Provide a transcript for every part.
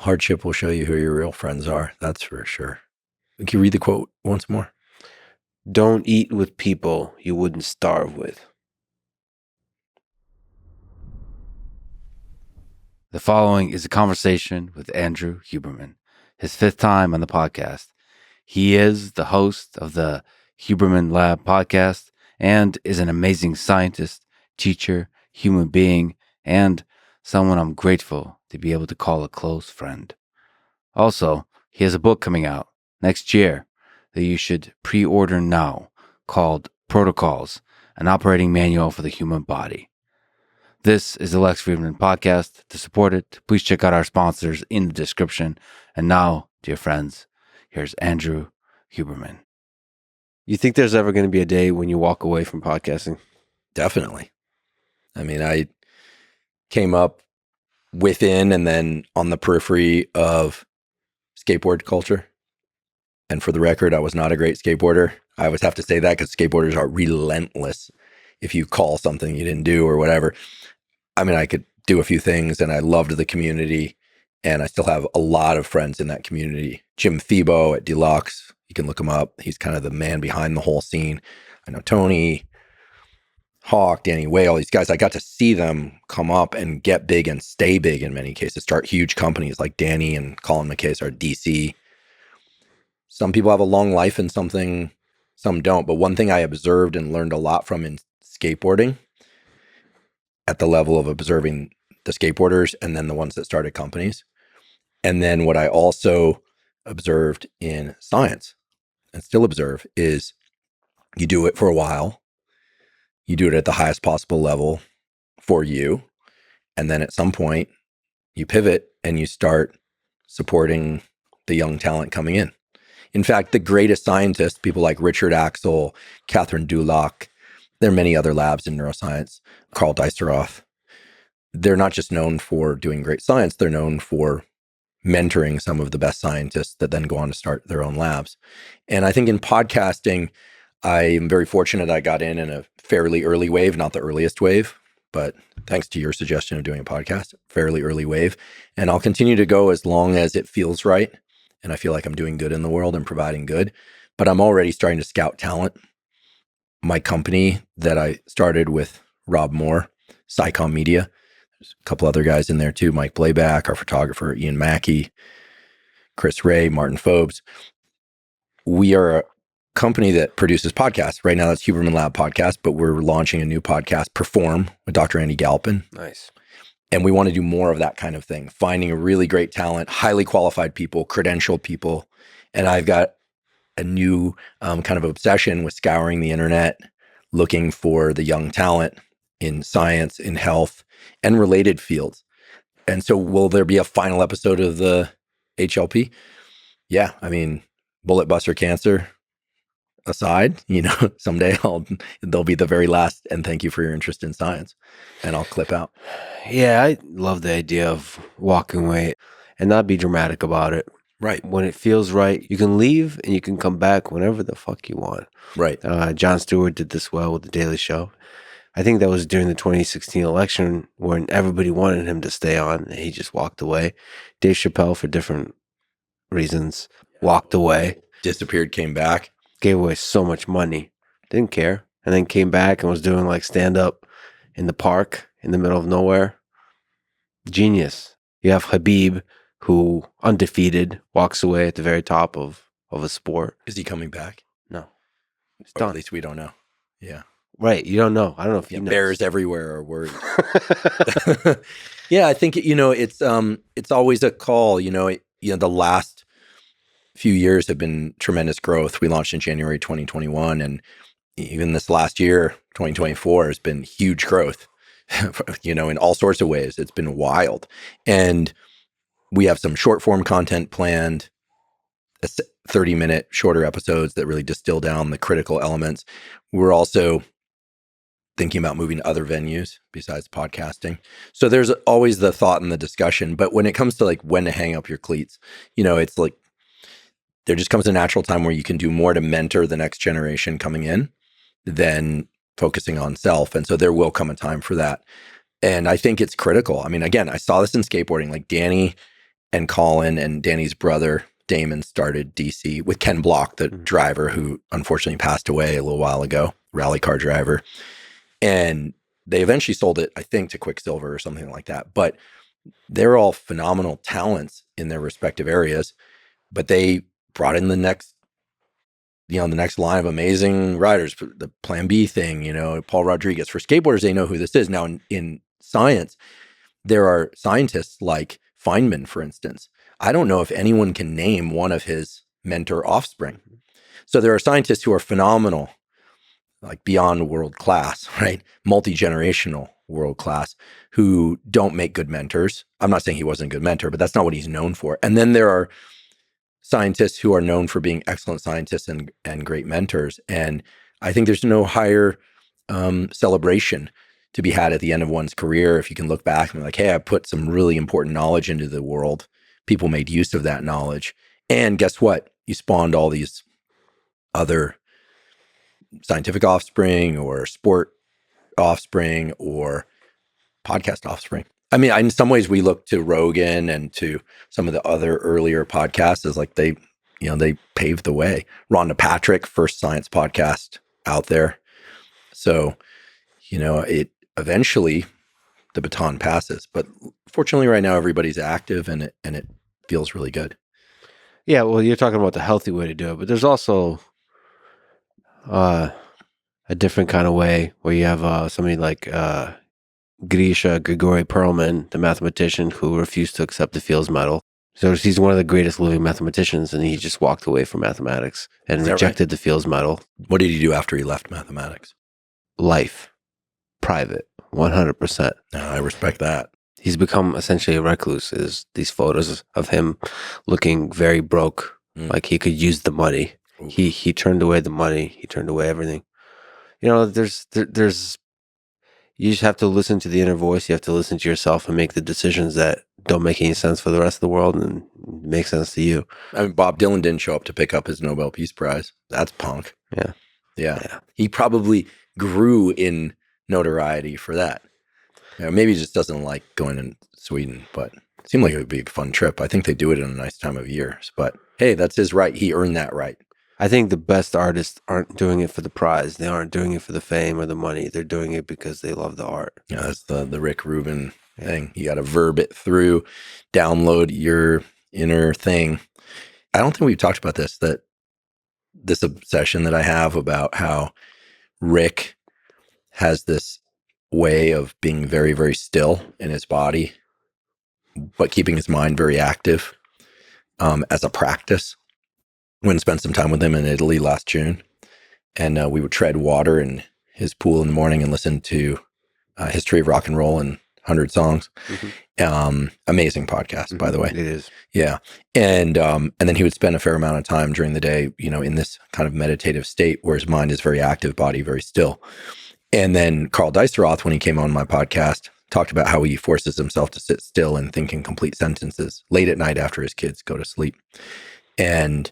Hardship will show you who your real friends are. That's for sure. Can you read the quote once more? Don't eat with people you wouldn't starve with. The following is a conversation with Andrew Huberman, his 5th time on the podcast. He is the host of the Huberman Lab podcast and is an amazing scientist, teacher, human being, and someone I'm grateful to be able to call a close friend. Also, he has a book coming out next year that you should pre-order now called Protocols, an operating manual for the human body. This is the Lex Fridman podcast. To support it, please check out our sponsors in the description. And now, dear friends, here's Andrew Huberman. You think there's ever going to be a day when you walk away from podcasting? Definitely. I mean, I came up within and then on the periphery of skateboard culture. And for the record, I was not a great skateboarder. I always have to say that because skateboarders are relentless if you call something you didn't do or whatever. I mean, I could do a few things and I loved the community and I still have a lot of friends in that community. Jim Thiebaud at Deluxe, you can look him up. He's kind of the man behind the whole scene. I know Tony, Hawk, Danny Way, all these guys. I got to see them come up and get big and stay big in many cases, start huge companies like Danny and Colin McKay start DC. Some people have a long life in something, some don't. But one thing I observed and learned a lot from in skateboarding at the level of observing the skateboarders and then the ones that started companies. And then what I also observed in science and still observe is you do it for a while. You do it at the highest possible level for you. And then at some point you pivot and you start supporting the young talent coming in. In fact, the greatest scientists, people like Richard Axel, Catherine Dulac, there are many other labs in neuroscience, Carl Dijsselhoff. They're not just known for doing great science, they're known for mentoring some of the best scientists that then go on to start their own labs. And I think in podcasting, I am very fortunate I got in a fairly early wave, not the earliest wave, but thanks to your suggestion of doing a podcast, fairly early wave. And I'll continue to go as long as it feels right. And I feel like I'm doing good in the world and providing good, but I'm already starting to scout talent. My company that I started with Rob Moore, Psychom Media, there's a couple other guys in there too, Mike Blayback, our photographer, Ian Mackey, Chris Ray, Martin Phobes. We are a company that produces podcasts. Right now that's Huberman Lab Podcast, but we're launching a new podcast, Perform, with Dr. Andy Galpin. Nice. And we want to do more of that kind of thing, finding a really great talent, highly qualified people, credentialed people. And I've got a new kind of obsession with scouring the internet, looking for the young talent in science, in health, and related fields. And so will there be a final episode of the HLP? Yeah, I mean, bullet buster cancer aside, someday they'll be the very last, and thank you for your interest in science, and I'll clip out. Yeah, I love the idea of walking away and not be dramatic about it. Right. When it feels right, you can leave and you can come back whenever the fuck you want. Right. Jon Stewart did this well with The Daily Show. I think that was during the 2016 election when everybody wanted him to stay on and he just walked away. Dave Chappelle, for different reasons, walked away. Disappeared, came back. Gave away so much money. Didn't care. And then came back and was doing like stand-up in the park in the middle of nowhere. Genius. You have Habib, who undefeated walks away at the very top of a sport. Is he coming back? No. It's Or done. at least we don't know. Yeah. Right. You don't know. I don't know if you know. Bears everywhere are worried. Yeah, I think, it's always a call. The last few years have been tremendous growth. We launched in January 2021, and even this last year, 2024, has been huge growth, in all sorts of ways. It's been wild. And we have some short form content planned, 30-minute shorter episodes that really distill down the critical elements. We're also thinking about moving to other venues besides podcasting. So there's always the thought and the discussion. But when it comes to like when to hang up your cleats, it's like there just comes a natural time where you can do more to mentor the next generation coming in than focusing on self. And so there will come a time for that. And I think it's critical. I mean, again, I saw this in skateboarding, like Danny and Colin and Danny's brother, Damon, started DC with Ken Block, the driver who unfortunately passed away a little while ago, rally car driver. And they eventually sold it, I think, to Quicksilver or something like that. But they're all phenomenal talents in their respective areas. But they brought in the next line of amazing riders, the Plan B thing, Paul Rodriguez. For skateboarders, they know who this is. Now, in science, there are scientists like Feynman, for instance. I don't know if anyone can name one of his mentor offspring. So there are scientists who are phenomenal, like beyond world class, right? Multi-generational world class, who don't make good mentors. I'm not saying he wasn't a good mentor, but that's not what he's known for. And then there are scientists who are known for being excellent scientists and great mentors. And I think there's no higher celebration to be had at the end of one's career if you can look back and be like, hey, I put some really important knowledge into the world. People made use of that knowledge. And guess what? You spawned all these other scientific offspring or sport offspring or podcast offspring. I mean, in some ways we look to Rogan and to some of the other earlier podcasts as like they paved the way. Rhonda Patrick, first science podcast out there. So, it eventually the baton passes, but fortunately right now everybody's active and it feels really good. Yeah, well, you're talking about the healthy way to do it, but there's also a different kind of way where you have somebody like Grigori Perelman, the mathematician who refused to accept the Fields Medal. So he's one of the greatest living mathematicians, and he just walked away from mathematics and rejected the Fields Medal. What did he do after he left mathematics? Life. Private. 100%. I respect that. He's become essentially a recluse. Is these photos of him looking very broke, like he could use the money. Ooh. He turned away the money. He turned away everything. There's you just have to listen to the inner voice. You have to listen to yourself and make the decisions that don't make any sense for the rest of the world and make sense to you. I mean, Bob Dylan didn't show up to pick up his Nobel Peace Prize. That's punk. Yeah. He probably grew in notoriety for that. Maybe he just doesn't like going in Sweden, but it seemed like it would be a fun trip. I think they do it in a nice time of year. But hey, that's his right. He earned that right. I think the best artists aren't doing it for the prize. They aren't doing it for the fame or the money. They're doing it because they love the art. Yeah, that's the Rick Rubin thing. You got to verb it through, download your inner thing. I don't think we've talked about this obsession that I have about how Rick has this way of being very, very still in his body, but keeping his mind very active as a practice. Went and spent some time with him in Italy last June, and we would tread water in his pool in the morning and listen to History of Rock and Roll and 100 Songs. Amazing podcast, by the way. It is. Yeah. And then he would spend a fair amount of time during the day, in this kind of meditative state where his mind is very active, body very still. And then Carl Dijsselroth, when he came on my podcast, talked about how he forces himself to sit still and think in complete sentences late at night after his kids go to sleep. And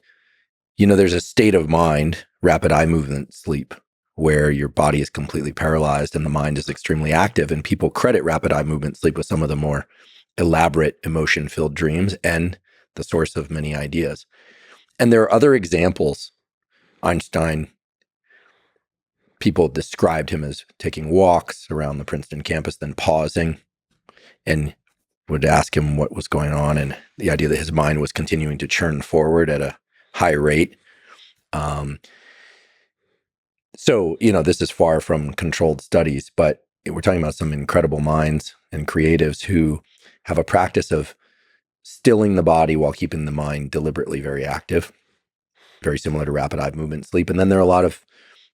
there's a state of mind, rapid eye movement sleep, where your body is completely paralyzed and the mind is extremely active. And people credit rapid eye movement sleep with some of the more elaborate emotion-filled dreams and the source of many ideas. And there are other examples. Einstein, people described him as taking walks around the Princeton campus, then pausing and would ask him what was going on. And the idea that his mind was continuing to churn forward at a high rate. So, this is far from controlled studies, but we're talking about some incredible minds and creatives who have a practice of stilling the body while keeping the mind deliberately very active, very similar to rapid eye movement sleep. And then there are a lot of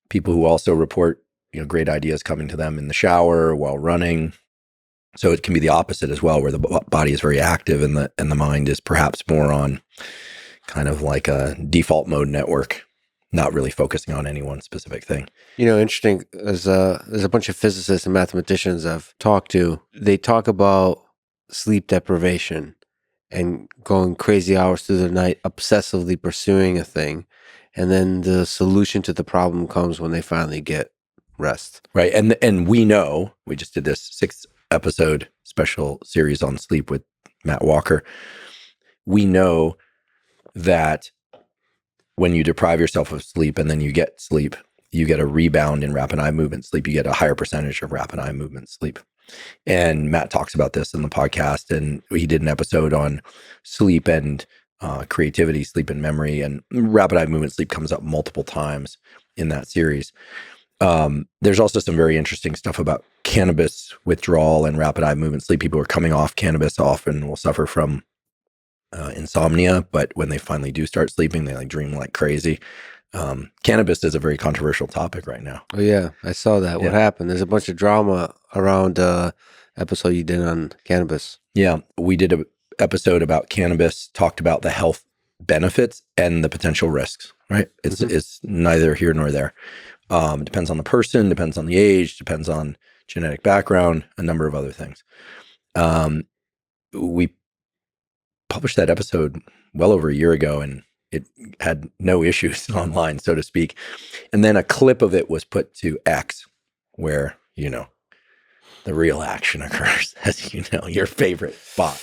people who also report, great ideas coming to them in the shower, while running. So it can be the opposite as well, where the body is very active and the mind is perhaps more on kind of like a default mode network, not really focusing on any one specific thing. Interesting. There's a bunch of physicists and mathematicians I've talked to. They talk about sleep deprivation and going crazy hours through the night, obsessively pursuing a thing. And then the solution to the problem comes when they finally get rest. Right. And we know, we just did this 6-episode special series on sleep with Matt Walker. we know that when you deprive yourself of sleep and then you get sleep, you get a rebound in rapid eye movement sleep. You get a higher percentage of rapid eye movement sleep. And Matt talks about this in the podcast, and he did an episode on sleep and creativity, sleep and memory, and rapid eye movement sleep comes up multiple times in that series. There's also some very interesting stuff about cannabis withdrawal and rapid eye movement sleep. People who are coming off cannabis often will suffer from insomnia, but when they finally do start sleeping, they like dream like crazy. Cannabis is a very controversial topic right now. Oh yeah, I saw that. Yeah. What happened? There's a bunch of drama around episode you did on cannabis. Yeah, we did an episode about cannabis, talked about the health benefits and the potential risks, right? It's neither here nor there. Depends on the person, depends on the age, depends on genetic background, a number of other things. We published that episode well over a year ago, and it had no issues online, so to speak. And then a clip of it was put to X, where, the real action occurs, as you know, your favorite spot.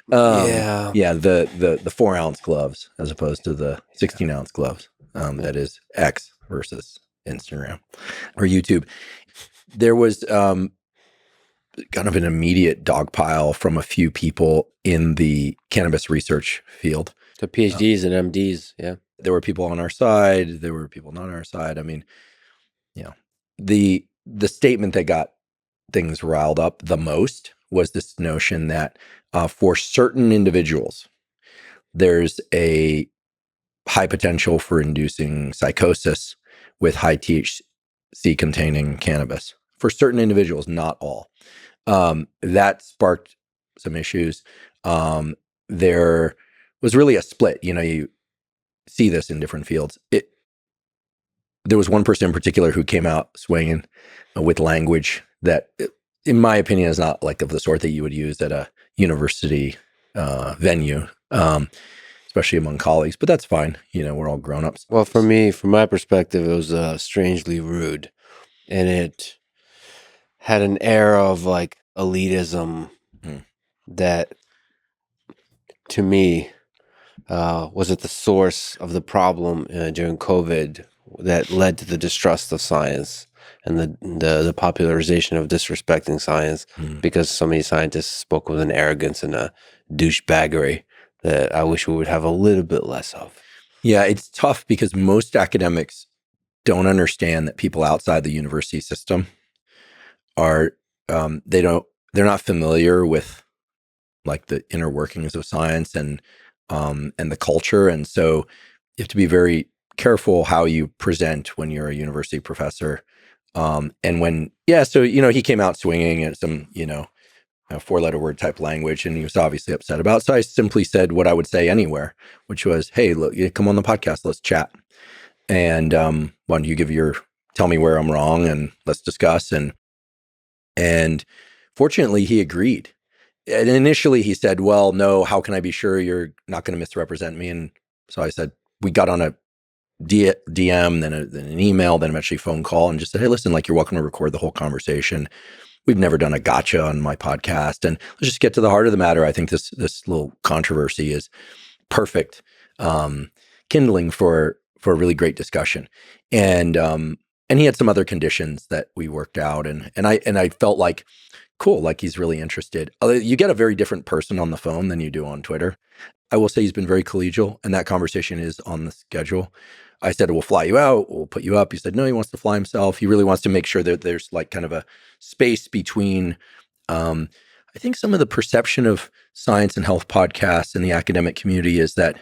Yeah, the 4-ounce gloves as opposed to the 16-ounce gloves. That is X versus Instagram or YouTube. There was kind of an immediate dogpile from a few people in the cannabis research field. The PhDs and MDs, yeah. There were people on our side. There were people not on our side. I mean, the statement that got things riled up the most was this notion that for certain individuals, there's a high potential for inducing psychosis with high THC containing cannabis. For certain individuals, not all. That sparked some issues. There was really a split. You see this in different fields. There was one person in particular who came out swinging with language that, in my opinion, is not like of the sort that you would use at a university venue, especially among colleagues. But that's fine. We're all grown-ups. Well, for me, from my perspective, it was strangely rude. And it had an air of like elitism that, to me, was at the source of the problem during COVID that led to the distrust of science and the popularization of disrespecting science because so many scientists spoke with an arrogance and a douchebaggery that I wish we would have a little bit less of. Yeah, it's tough because most academics don't understand that people outside the university system are they're not familiar with like the inner workings of science and the culture, and so you have to be very careful how you present when you're a university professor. And when he came out swinging at some a 4-letter word type language, and he was obviously upset about. So I simply said what I would say anywhere, which was, "Hey, look, you come on the podcast, let's chat, and why don't you tell me where I'm wrong, and let's discuss." And fortunately, he agreed. And initially, he said, "Well, no, how can I be sure you're not going to misrepresent me?" And so I said, we got on a DM, then an email, then eventually phone call, and just said, "Hey, listen, like, you're welcome to record the whole conversation. We've never done a gotcha on my podcast, and let's just get to the heart of the matter. I think this little controversy is perfect kindling for a really great discussion." And he had some other conditions that we worked out, and I felt like, cool, like he's really interested. You get a very different person on the phone than you do on Twitter. I will say he's been very collegial, and that conversation is on the schedule. I said, we'll fly you out, we'll put you up. He said, no, he wants to fly himself. He really wants to make sure that there's like kind of a space between, I think some of the perception of science and health podcasts in the academic community is that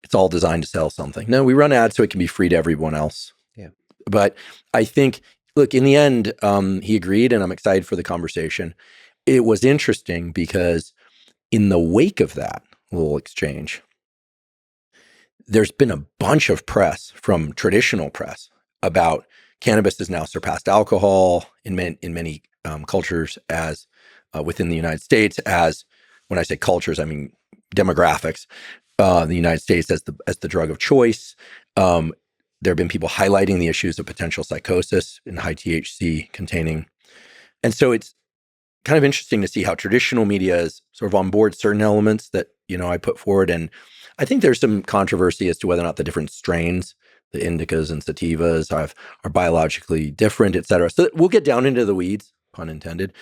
it's all designed to sell something. No, we run ads so it can be free to everyone else. Yeah. But I think, look, in the end, he agreed, and I'm excited for the conversation. It was interesting because in the wake of that little exchange, there's been a bunch of press from traditional press about cannabis has now surpassed alcohol in many cultures as within the United States. As when I say cultures, I mean demographics. The United States as the drug of choice. There have been people highlighting the issues of potential psychosis in high THC containing, and so it's kind of interesting to see how traditional media is sort of on board certain elements that, I put forward. And I think there's some controversy as to whether or not the different strains, the indicas and sativas, are biologically different, et cetera. So we'll get down into the weeds, pun intended,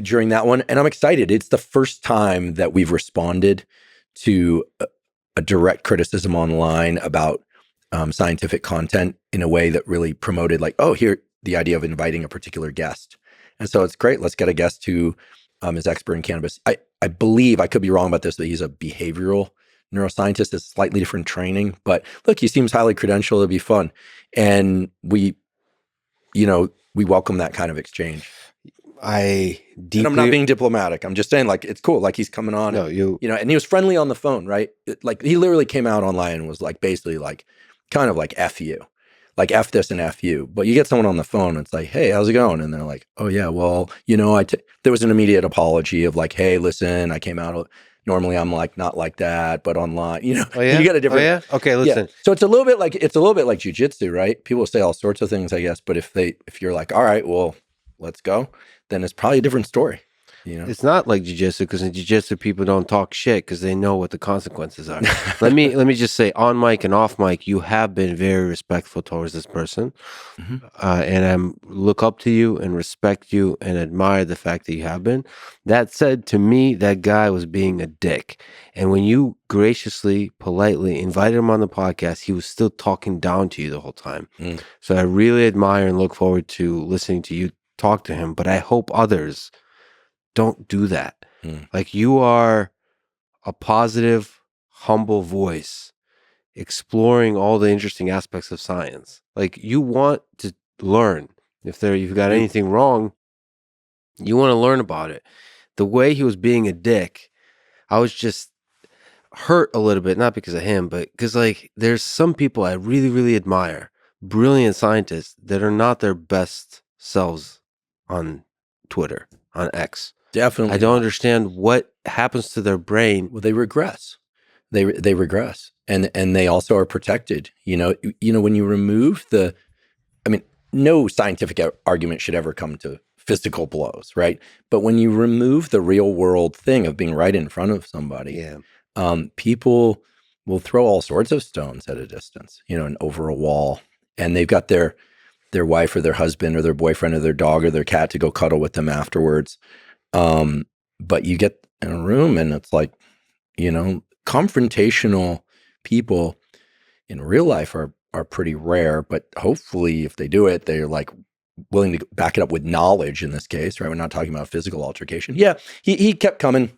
during that one. And I'm excited. It's the first time that we've responded to a direct criticism online about scientific content in a way that really promoted the idea of inviting a particular guest. And so it's great. Let's get a guest who is expert in cannabis. I believe, I could be wrong about this, but he's a behavioral neuroscientist, is slightly different training. But look, he seems highly credentialed. It'll be fun. And we welcome that kind of exchange. And I'm not being diplomatic. I'm just saying, it's cool. He's coming on. No, and he was friendly on the phone, right? He literally came out online and was basically kind of F you. F this and F you. But you get someone on the phone, it's like, hey, how's it going? And they're like, oh yeah, well, there was an immediate apology of hey, listen, I came out, normally I'm not like that, but online, Oh, yeah? You get a different. Oh, yeah? Okay, listen. Yeah. So it's a little bit like jujitsu, right? People say all sorts of things, I guess, but if you're all right, well, let's go, then it's probably a different story. It's not like jiu-jitsu, because in jiu-jitsu people don't talk shit because they know what the consequences are. let me just say, on mic and off mic, you have been very respectful towards this person, and I look up to you and respect you and admire the fact that you have been. That said, to me, that guy was being a dick, and when you graciously, politely invited him on the podcast, he was still talking down to you the whole time. So I really admire and look forward to listening to you talk to him, but I hope others don't do that. You are a positive, humble voice exploring all the interesting aspects of science. You want to learn. If you've got anything wrong, you want to learn about it. The way he was being a dick, I was just hurt a little bit, not because of him, but because there's some people I really, really admire, brilliant scientists that are not their best selves on Twitter, on X. Definitely. I don't understand what happens to their brain. Well, they regress. They regress, and they also are protected. When you remove no scientific argument should ever come to physical blows, right? But when you remove the real world thing of being right in front of somebody, people will throw all sorts of stones at a distance, and over a wall, and they've got their wife or their husband or their boyfriend or their dog or their cat to go cuddle with them afterwards. But you get in a room and it's confrontational people in real life are pretty rare, but hopefully if they do it, they're willing to back it up with knowledge in this case, right? We're not talking about physical altercation. Yeah. He kept coming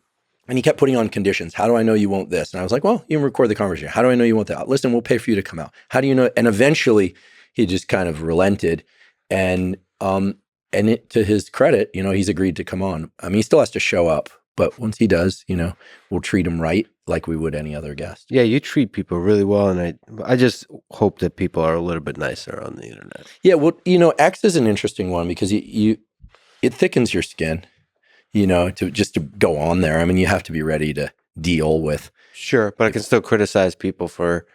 and he kept putting on conditions. How do I know you want this? And I was like, well, you can record the conversation. How do I know you want that? Listen, we'll pay for you to come out. How do you know? And eventually he just kind of relented and to his credit, he's agreed to come on. He still has to show up, but once he does, we'll treat him right like we would any other guest. Yeah, you treat people really well, and I just hope that people are a little bit nicer on the internet. Yeah, well, X is an interesting one because it thickens your skin, to go on there. You have to be ready to deal with. Sure, but I can still criticize people for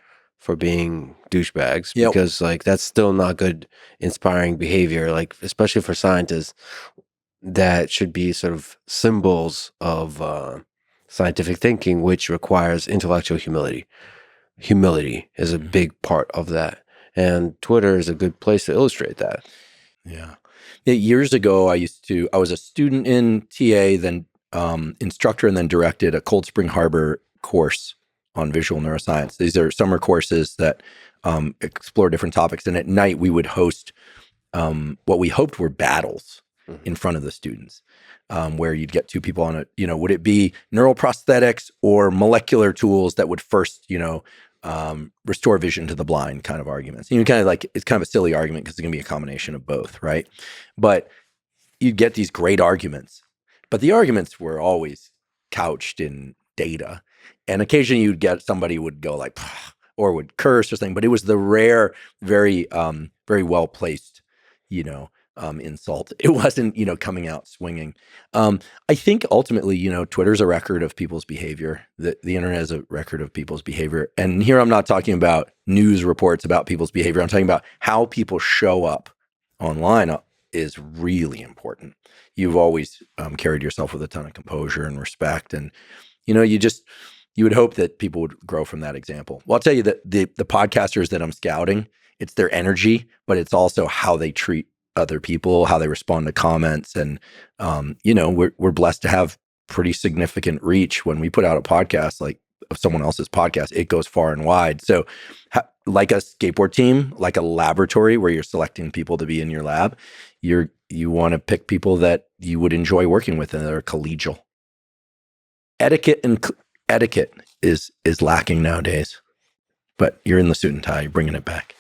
being douchebags because that's still not good inspiring behavior, especially for scientists that should be sort of symbols of scientific thinking, which requires intellectual humility. Humility is a big part of that, and Twitter is a good place to illustrate that. Yeah, years ago I was a student in TA, then instructor, and then directed a Cold Spring Harbor course on visual neuroscience. These are summer courses that explore different topics. And at night we would host what we hoped were battles in front of the students, where you'd get two people on it. Would it be neural prosthetics or molecular tools that would first, restore vision to the blind kind of arguments? And it's kind of a silly argument because it's going to be a combination of both, right? But you'd get these great arguments, but the arguments were always couched in data. And occasionally you'd get somebody would go or would curse or something, but it was the rare, very, very well placed, insult. It wasn't, coming out swinging. I think ultimately, Twitter's a record of people's behavior. The internet is a record of people's behavior. And here I'm not talking about news reports about people's behavior. I'm talking about how people show up online is really important. You've always carried yourself with a ton of composure and respect, and you would hope that people would grow from that example. Well, I'll tell you that the podcasters that I'm scouting, it's their energy, but it's also how they treat other people, how they respond to comments, and we're blessed to have pretty significant reach. When we put out a podcast like of someone else's podcast, it goes far and wide. So like a skateboard team, like a laboratory where you're selecting people to be in your lab, you want to pick people that you would enjoy working with and that are collegial. Etiquette is lacking nowadays, but you're in the suit and tie, you're bringing it back.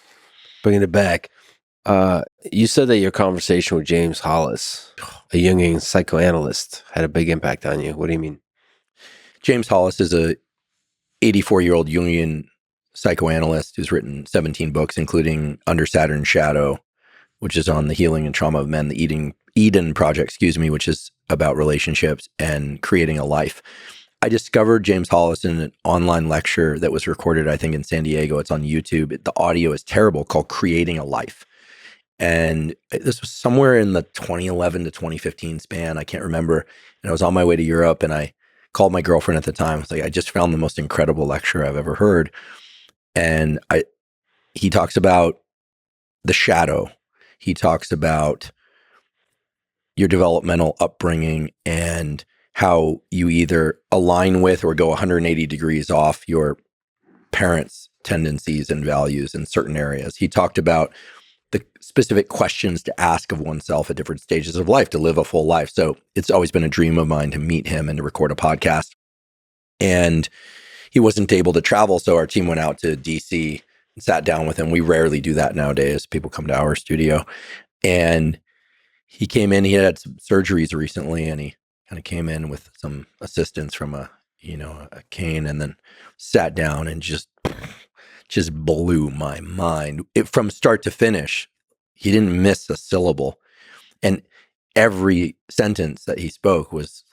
You said that your conversation with James Hollis, a Jungian psychoanalyst, had a big impact on you. What do you mean? James Hollis is a 84-year-old Jungian psychoanalyst who's written 17 books, including Under Saturn's Shadow, which is on the healing and trauma of men, the Eden Project, which is about relationships and creating a life. I discovered James Hollis in an online lecture that was recorded, I think, in San Diego. It's on YouTube. The audio is terrible, called Creating a Life. And this was somewhere in the 2011 to 2015 span. I can't remember. And I was on my way to Europe, and I called my girlfriend at the time. I was like, I just found the most incredible lecture I've ever heard. And he talks about the shadow. He talks about your developmental upbringing and how you either align with or go 180 degrees off your parents' tendencies and values in certain areas. He talked about the specific questions to ask of oneself at different stages of life to live a full life. So it's always been a dream of mine to meet him and to record a podcast. And he wasn't able to travel, so our team went out to DC and sat down with him. We rarely do that nowadays. People come to our studio. And he came in, he had some surgeries recently, and he kind of came in with some assistance from a cane, and then sat down and just blew my mind. From start to finish, he didn't miss a syllable. And every sentence that he spoke was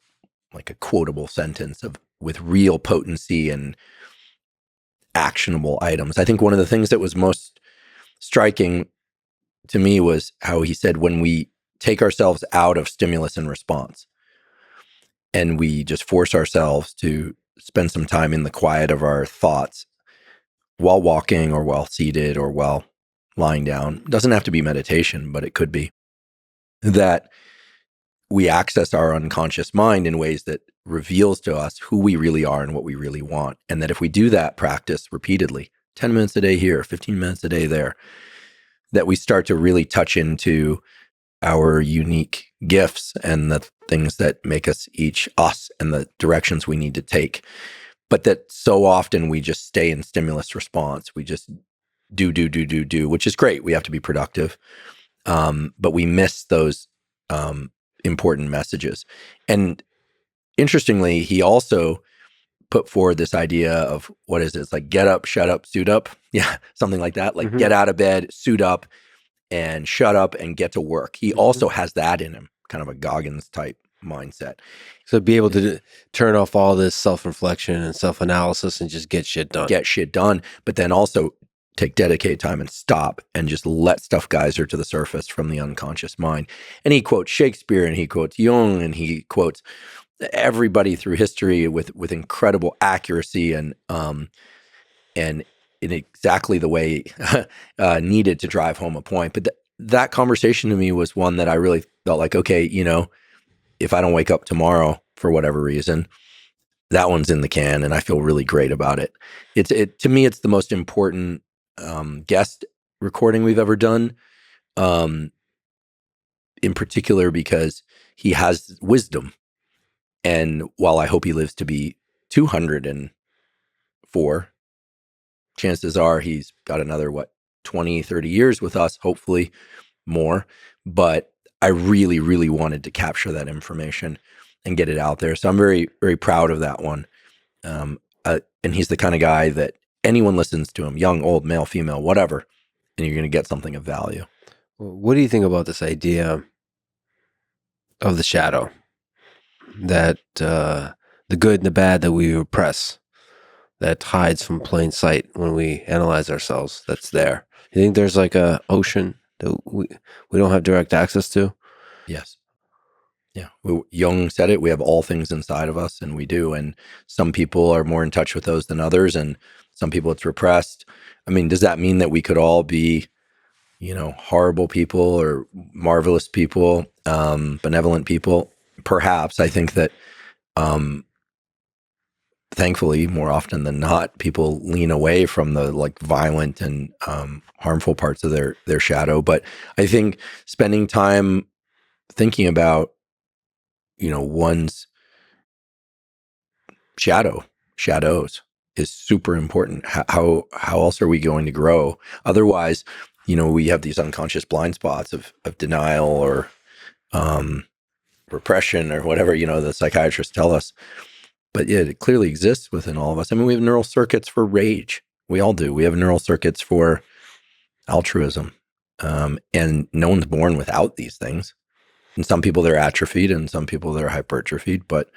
like a quotable sentence with real potency and actionable items. I think one of the things that was most striking to me was how he said, when we take ourselves out of stimulus and response, and we just force ourselves to spend some time in the quiet of our thoughts while walking or while seated or while lying down. It doesn't have to be meditation, but it could be. That we access our unconscious mind in ways that reveals to us who we really are and what we really want. And that if we do that practice repeatedly, 10 minutes a day here, 15 minutes a day there, that we start to really touch into our unique gifts and the things that make us each us and the directions we need to take. But that so often we just stay in stimulus response. We just do, which is great. We have to be productive. But we miss those important messages. And interestingly, he also put forward this idea of, what is it? It's like get up, shut up, suit up. Yeah, something like that. Like get out of bed, suit up, and shut up and get to work. He also has that in him, kind of a Goggins type mindset. So be able to turn off all this self-reflection and self-analysis and just get shit done. But then also take dedicated time and stop and just let stuff geyser to the surface from the unconscious mind. And he quotes Shakespeare, and he quotes Jung, and he quotes everybody through history with incredible accuracy and in exactly the way needed to drive home a point. But that conversation to me was one that I really felt like, okay, if I don't wake up tomorrow for whatever reason, that one's in the can, and I feel really great about it. To me, it's the most important guest recording we've ever done, in particular because he has wisdom. And while I hope he lives to be 204, chances are he's got another, 20, 30 years with us, hopefully more. But I really, really wanted to capture that information and get it out there. So I'm very, very proud of that one. And he's the kind of guy that anyone listens to him, young, old, male, female, whatever, and you're going to get something of value. What do you think about this idea of the shadow? That the good and the bad that we repress, that hides from plain sight when we analyze ourselves, that's there. You think there's like a ocean that we don't have direct access to? Yes. Yeah. Jung said it. We have all things inside of us, and we do. And some people are more in touch with those than others, and some people it's repressed. I mean, does that mean that we could all be, horrible people or marvelous people, benevolent people? Perhaps. I think that, thankfully, more often than not, people lean away from the like violent and harmful parts of their shadow. But I think spending time thinking about, one's shadows is super important. How else are we going to grow? Otherwise, we have these unconscious blind spots of denial or repression or whatever, the psychiatrists tell us. But yeah, it clearly exists within all of us. I mean, we have neural circuits for rage. We all do. We have neural circuits for altruism. And no one's born without these things. And some people they're atrophied and some people they're hypertrophied. But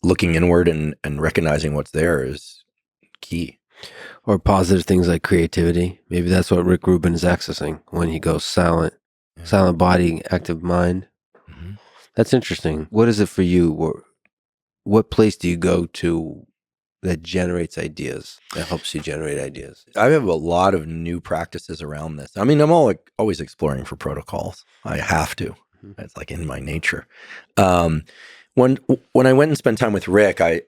looking inward and recognizing what's there is key. Or positive things like creativity. Maybe that's what Rick Rubin is accessing when he goes silent. Yeah. Silent body, active mind. Mm-hmm. That's interesting. What is it for you? What place do you go to that generates ideas, that helps you generate ideas? I have a lot of new practices around this. I mean, I'm always exploring for protocols. I have to. Mm-hmm. It's like in my nature. When I went and spent time with Rick, I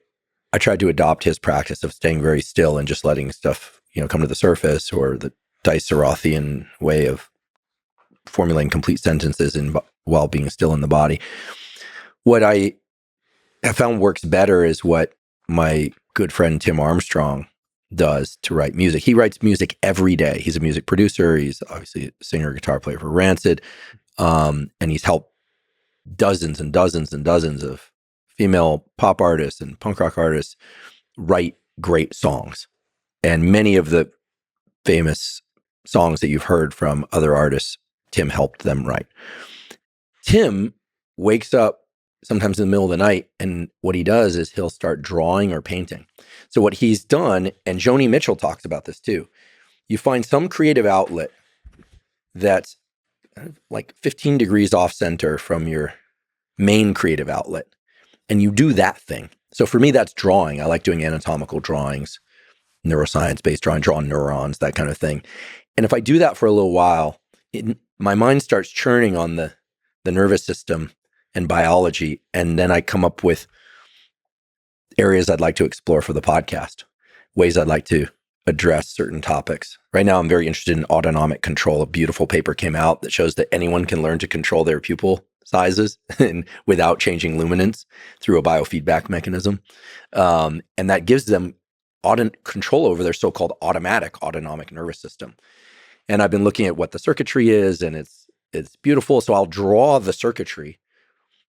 tried to adopt his practice of staying very still and just letting stuff, come to the surface, or the Dice-Rothian way of formulating complete sentences while being still in the body. What I have found works better is what my good friend Tim Armstrong does to write music. He writes music every day. He's a music producer. He's obviously a singer, guitar player for Rancid. And he's helped dozens and dozens and dozens of female pop artists and punk rock artists write great songs. And many of the famous songs that you've heard from other artists, Tim helped them write. Tim wakes up sometimes in the middle of the night, and what he does is he'll start drawing or painting. So what he's done, and Joni Mitchell talks about this too, you find some creative outlet that's like 15 degrees off center from your main creative outlet, and you do that thing. So for me, that's drawing. I like doing anatomical drawings, neuroscience-based drawing neurons, that kind of thing. And if I do that for a little while, my mind starts churning on the nervous system and biology, and then I come up with areas I'd like to explore for the podcast, ways I'd like to address certain topics. Right now, I'm very interested in autonomic control. A beautiful paper came out that shows that anyone can learn to control their pupil sizes and without changing luminance through a biofeedback mechanism. And that gives them control over their so-called autonomic nervous system. And I've been looking at what the circuitry is, and it's beautiful. So I'll draw the circuitry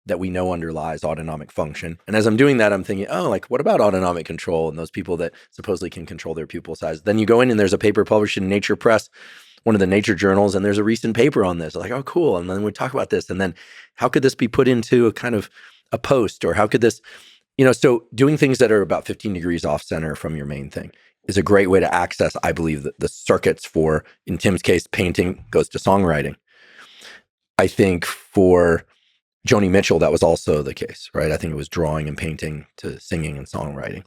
that we know underlies autonomic function. And as I'm doing that, I'm thinking, what about autonomic control and those people that supposedly can control their pupil size? Then you go in and there's a paper published in Nature Press, one of the nature journals, and there's a recent paper on this. I'm like, oh, cool. And then we talk about this. And then how could this be put into a kind of a post, or how could this, so doing things that are about 15 degrees off center from your main thing is a great way to access, I believe, the circuits for, in Tim's case, painting goes to songwriting. I think for Joni Mitchell, that was also the case, right? I think it was drawing and painting to singing and songwriting.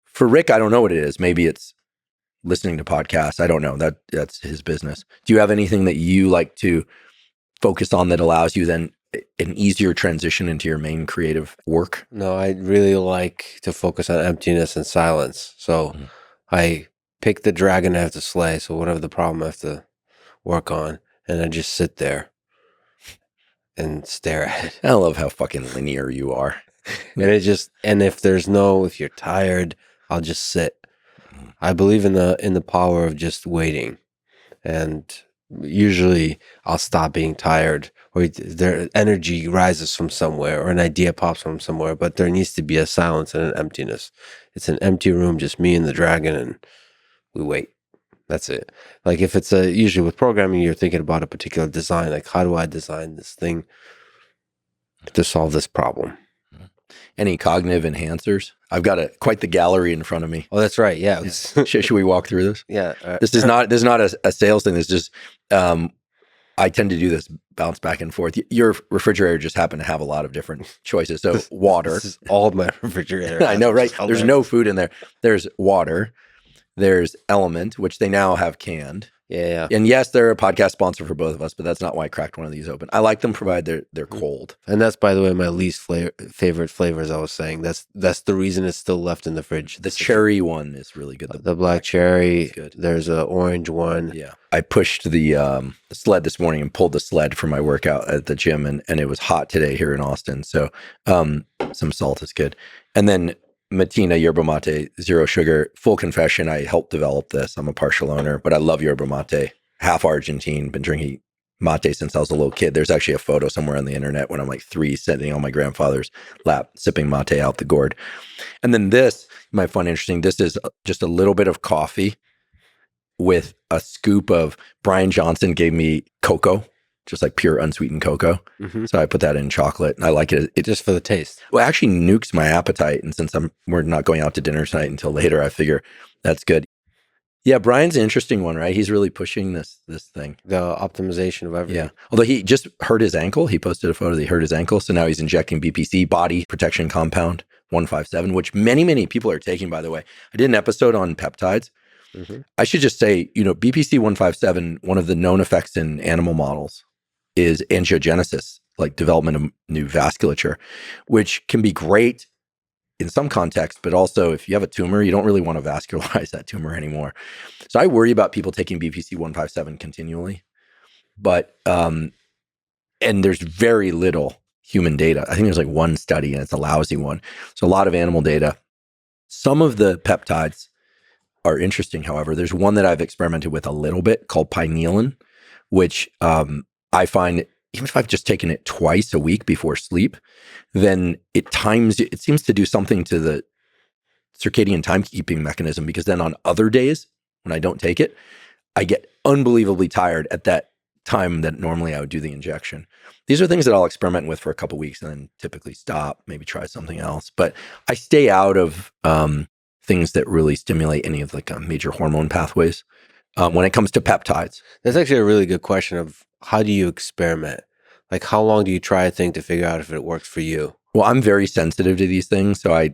For Rick, I don't know what it is. Maybe it's listening to podcasts. I don't know. That's his business. Do you have anything that you like to focus on that allows you then an easier transition into your main creative work? No, I really like to focus on emptiness and silence. So I pick the dragon I have to slay. So whatever the problem I have to work on, and I just sit there and stare at it. I love how fucking linear you are. And if you're tired, I'll just sit. I believe in the power of just waiting. And usually I'll stop being tired, or their energy rises from somewhere, or an idea pops from somewhere, but there needs to be a silence and an emptiness. It's an empty room, just me and the dragon, and we wait. That's it. Like if it's usually with programming, you're thinking about a particular design, like how do I design this thing to solve this problem? any cognitive enhancers. I've got quite the gallery in front of me. Oh, that's right. Yeah. Should we walk through this? Yeah. This is not a sales thing. It's just I tend to do this bounce back and forth. Your refrigerator just happened to have a lot of different choices. So water. This is all of my refrigerator. I know, right? There's no food in there. There's water. There's Element, which they now have canned. Yeah. And yes, they're a podcast sponsor for both of us, but that's not why I cracked one of these open. I like them provided they're cold. And that's, by the way, my least favorite flavor, as I was saying. That's the reason it's still left in the fridge. The cherry one is really good. The black cherry. Good. There's an orange one. Yeah. I pushed the sled this morning and pulled the sled for my workout at the gym, and it was hot today here in Austin. So some salt is good. And then Matina Yerba Mate, zero sugar. Full confession, I helped develop this. I'm a partial owner, but I love Yerba Mate. Half Argentine, been drinking mate since I was a little kid. There's actually a photo somewhere on the internet when I'm like 3 sitting on my grandfather's lap, sipping mate out the gourd. And then this, you might find interesting, this is just a little bit of coffee with a scoop of, Brian Johnson gave me cocoa, just like pure unsweetened cocoa. Mm-hmm. So I put that in chocolate and I like it. It just for the taste. Well, it actually nukes my appetite. And since we're not going out to dinner tonight until later, I figure that's good. Yeah, Brian's an interesting one, right? He's really pushing this thing. The optimization of everything. Yeah. Although he just hurt his ankle. He posted a photo that he hurt his ankle. So now he's injecting BPC, body protection compound 157, which many people are taking, by the way. I did an episode on peptides. Mm-hmm. I should just say, BPC 157, one of the known effects in animal models is angiogenesis, like development of new vasculature, which can be great in some context, but also if you have a tumor, you don't really want to vascularize that tumor anymore. So I worry about people taking BPC 157 continually, but, and there's very little human data. I think there's like one study and it's a lousy one. So a lot of animal data. Some of the peptides are interesting. However, there's one that I've experimented with a little bit called pinealin, which I find even if I've just taken it twice a week before sleep, then it seems to do something to the circadian timekeeping mechanism, because then on other days when I don't take it, I get unbelievably tired at that time that normally I would do the injection. These are things that I'll experiment with for a couple of weeks and then typically stop, maybe try something else. But I stay out of things that really stimulate any of like major hormone pathways when it comes to peptides. That's actually a really good question of how do you experiment? Like how long do you try a thing to figure out if it works for you? Well, I'm very sensitive to these things. So I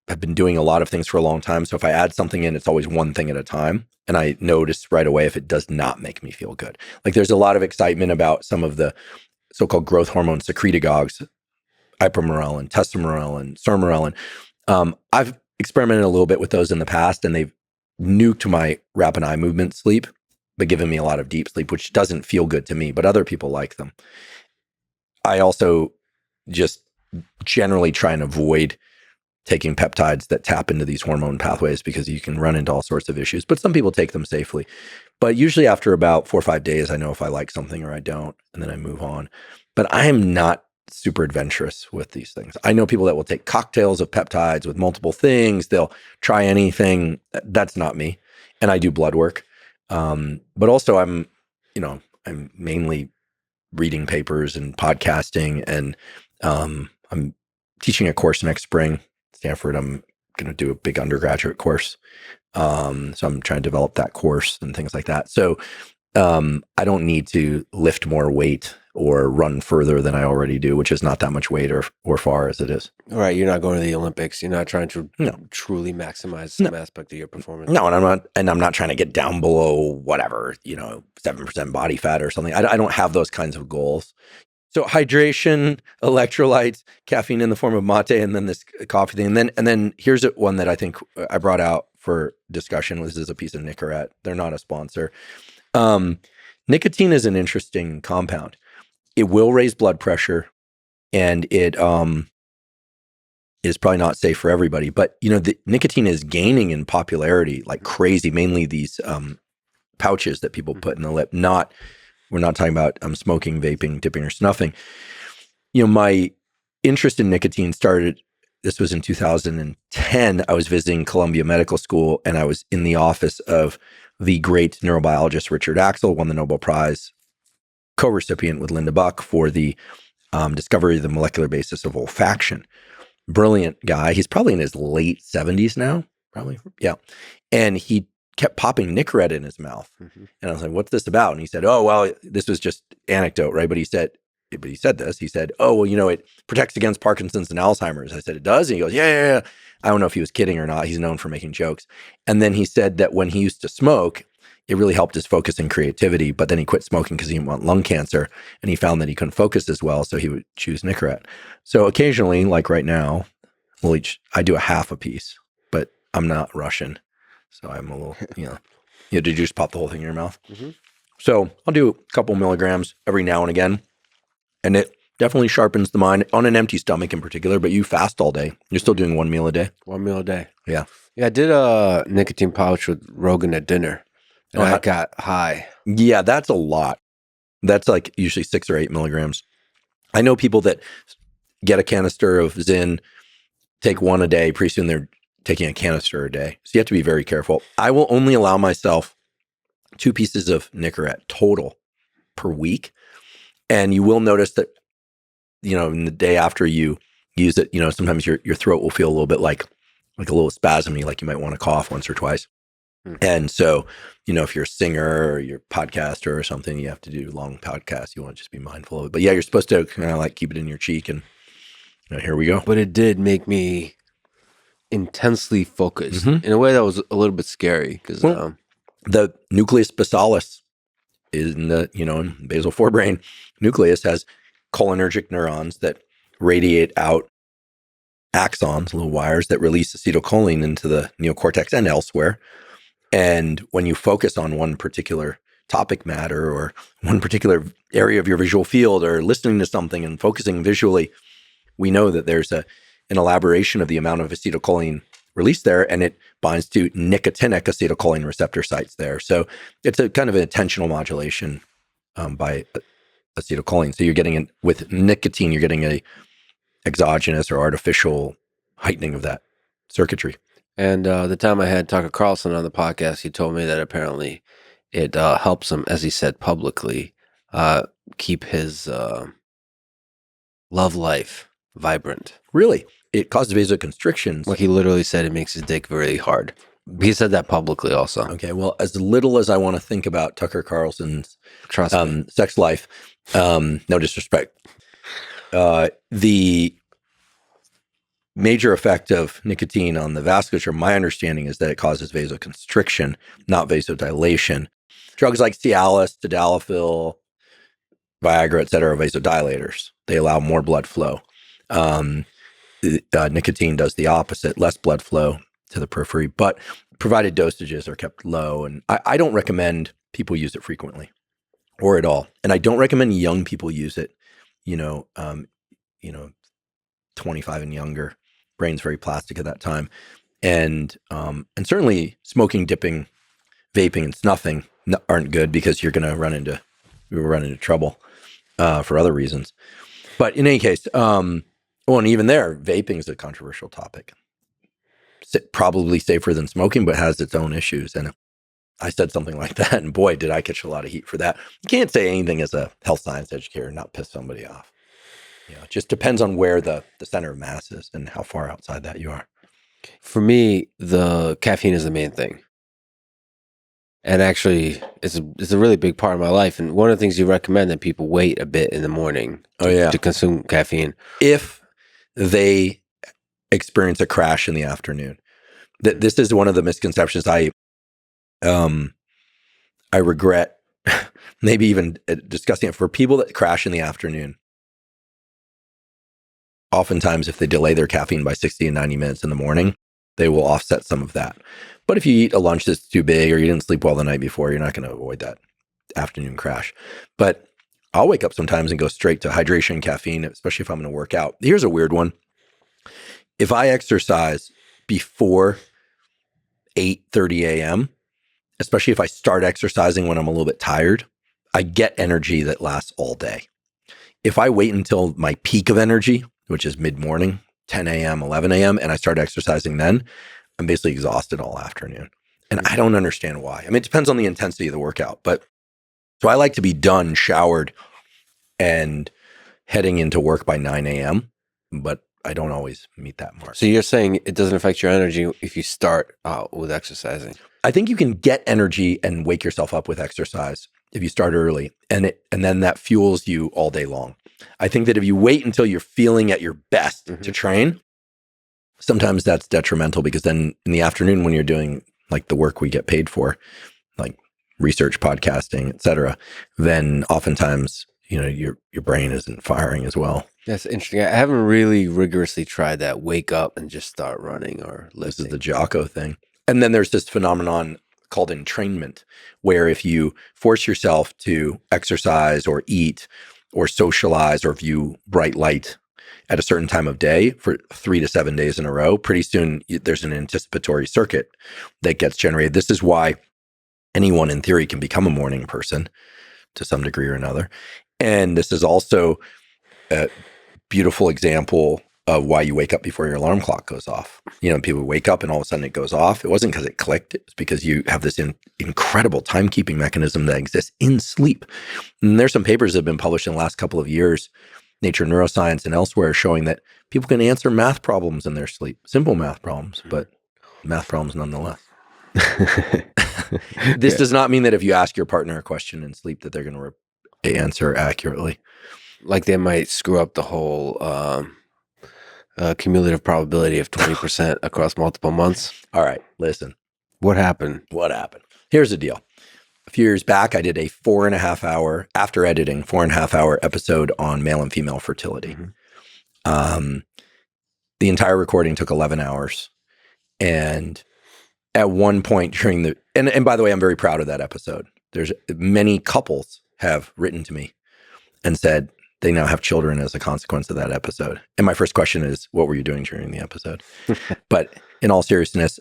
have been doing a lot of things for a long time. So if I add something in, it's always one thing at a time. And I notice right away if it does not make me feel good. Like there's a lot of excitement about some of the so-called growth hormone secretagogues, ipamorelin, testosterone, sermorelin. I've experimented a little bit with those in the past, and they've nuked my rapid eye movement sleep, but given me a lot of deep sleep, which doesn't feel good to me, but other people like them. I also just generally try and avoid taking peptides that tap into these hormone pathways because you can run into all sorts of issues, but some people take them safely. But usually after about 4 or 5 days, I know if I like something or I don't, and then I move on. But I am not super adventurous with these things. I know people that will take cocktails of peptides with multiple things. They'll try anything. That's not me. And I do blood work. But also I'm mainly reading papers and podcasting, and I'm teaching a course next spring, Stanford. I'm going to do a big undergraduate course. So I'm trying to develop that course and things like that. So I don't need to lift more weight or run further than I already do, which is not that much weight or far as it is. Right. You're not going to the Olympics. You're not trying to truly maximize some aspect of your performance. No, and I'm not trying to get down below whatever, 7% body fat or something. I don't have those kinds of goals. So hydration, electrolytes, caffeine in the form of mate, and then this coffee thing. And then here's one that I think I brought out for discussion. This is a piece of Nicorette. They're not a sponsor. Nicotine is an interesting compound. It will raise blood pressure, and it is probably not safe for everybody. But the nicotine is gaining in popularity like crazy. Mainly these pouches that people put in the lip. We're not talking about smoking, vaping, dipping, or snuffing. My interest in nicotine started. This was in 2010. I was visiting Columbia Medical School, and I was in the office of the great neurobiologist Richard Axel, won the Nobel Prize, co-recipient with Linda Buck for the discovery of the molecular basis of olfaction. brilliant guy. He's probably in his late 70s now, probably. Yeah. And he kept popping Nicorette in his mouth. Mhm. And I was like, what's this about? And he said, oh, well, this was just anecdote, right? But he said this. He said, oh, well, it protects against Parkinson's and Alzheimer's. I said, it does? And he goes, yeah. I don't know if he was kidding or not. He's known for making jokes. And then he said that when he used to smoke, it really helped his focus and creativity. But then he quit smoking because he didn't want lung cancer. And he found that he couldn't focus as well. So he would choose Nicorette. So occasionally, like right now, I do a half a piece, but I'm not Russian. So I'm a little, did you just pop the whole thing in your mouth? Mm-hmm. So I'll do a couple milligrams every now and again. And it definitely sharpens the mind on an empty stomach in particular, but you fast all day. You're still doing 1 meal a day. 1 meal a day. Yeah. Yeah, I did a nicotine pouch with Rogan at dinner, and I got high. Yeah, that's a lot. That's like usually 6 or 8 milligrams. I know people that get a canister of Zyn, take one a day. Pretty soon they're taking a canister a day. So you have to be very careful. I will only allow myself 2 pieces of Nicorette total per week. And you will notice that, in the day after you use it, sometimes your throat will feel a little bit like a little spasmy, like you might want to cough once or twice. And so, if you're a singer or you're a podcaster or something, you have to do long podcasts. You want to just be mindful of it. But yeah, you're supposed to kind of like keep it in your cheek and here we go. But it did make me intensely focused in a way that was a little bit scary because the nucleus basalis is in the, in basal forebrain nucleus has cholinergic neurons that radiate out axons, little wires that release acetylcholine into the neocortex and elsewhere. And when you focus on one particular topic matter or one particular area of your visual field or listening to something and focusing visually, we know that there's an elaboration of the amount of acetylcholine released there, and it binds to nicotinic acetylcholine receptor sites there. So it's a kind of an attentional modulation by acetylcholine. So you're getting with nicotine, you're getting a exogenous or artificial heightening of that circuitry. And the time I had Tucker Carlson on the podcast, he told me that apparently it helps him, as he said publicly, keep his love life vibrant. Really? It causes vasoconstrictions. Well, he literally said it makes his dick really hard. He said that publicly also. Okay, well, as little as I want to think about Tucker Carlson's sex life, no disrespect, the major effect of nicotine on the vasculature, my understanding is that it causes vasoconstriction, not vasodilation. Drugs like Cialis, tadalafil, Viagra, et cetera, are vasodilators. They allow more blood flow. Nicotine does the opposite, less blood flow to the periphery, but provided dosages are kept low. And I don't recommend people use it frequently or at all. And I don't recommend young people use it, 25 and younger. Brain's very plastic at that time. And certainly smoking, dipping, vaping, and snuffing aren't good because you're going to run into trouble for other reasons. But in any case, and even there, vaping is a controversial topic. Probably safer than smoking, but has its own issues. And I said something like that, and boy, did I catch a lot of heat for that. You can't say anything as a health science educator and not piss somebody off. It just depends on where the center of mass is and how far outside that you are. For me, the caffeine is the main thing. And actually, it's a really big part of my life. And one of the things you recommend that people wait a bit in the morning to consume caffeine. If they experience a crash in the afternoon. This is one of the misconceptions I regret maybe even discussing it for people that crash in the afternoon. Oftentimes, if they delay their caffeine by 60 and 90 minutes in the morning, they will offset some of that. But if you eat a lunch that's too big or you didn't sleep well the night before, you're not going to avoid that afternoon crash. But I'll wake up sometimes and go straight to hydration and caffeine, especially if I'm going to work out. Here's a weird one. If I exercise before 8:30 a.m., especially if I start exercising when I'm a little bit tired, I get energy that lasts all day. If I wait until my peak of energy, which is mid-morning, 10 a.m., 11 a.m., and I start exercising then, I'm basically exhausted all afternoon. And I don't understand why. I mean, it depends on the intensity of the workout. But so I like to be done, showered, and heading into work by 9 a.m. But I don't always meet that mark. So you're saying it doesn't affect your energy if you start out with exercising? I think you can get energy and wake yourself up with exercise if you start early, and then that fuels you all day long. I think that if you wait until you're feeling at your best to train, sometimes that's detrimental, because then in the afternoon when you're doing like the work we get paid for, like research, podcasting, et cetera, then oftentimes, your brain isn't firing as well. That's interesting. I haven't really rigorously tried that. Wake up and just start running or lifting. This is the Jocko thing. And then there's this phenomenon called entrainment, where if you force yourself to exercise or eat or socialize or view bright light at a certain time of day for 3 to 7 days in a row, pretty soon there's an anticipatory circuit that gets generated. This is why anyone in theory can become a morning person to some degree or another. And this is also a beautiful example of why you wake up before your alarm clock goes off. People wake up and all of a sudden it goes off. It wasn't because it clicked. It's because you have this incredible timekeeping mechanism that exists in sleep. And there's some papers that have been published in the last couple of years, Nature Neuroscience and elsewhere, showing that people can answer math problems in their sleep. Simple math problems, but math problems nonetheless. This does not mean that if you ask your partner a question in sleep that they're going to answer accurately. Like they might screw up the whole cumulative probability of 20% across multiple months. All right, listen. What happened? Here's the deal. A few years back, I did a 4.5 hour, after editing, 4.5 hour episode on male and female fertility. The entire recording took 11 hours. And at one point during and by the way, I'm very proud of that episode. There's many couples have written to me and said they now have children as a consequence of that episode. And my first question is, what were you doing during the episode? But in all seriousness,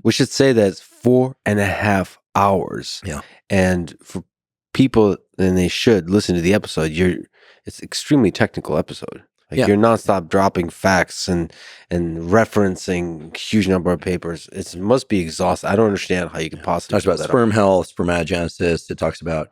we should say that it's 4.5 hours. Yeah. And for people, and they should listen to the episode, it's extremely technical episode. Like you're nonstop dropping facts and referencing huge number of papers. It must be exhausting. I don't understand how you can possibly. It talks about sperm health, spermatogenesis. It talks about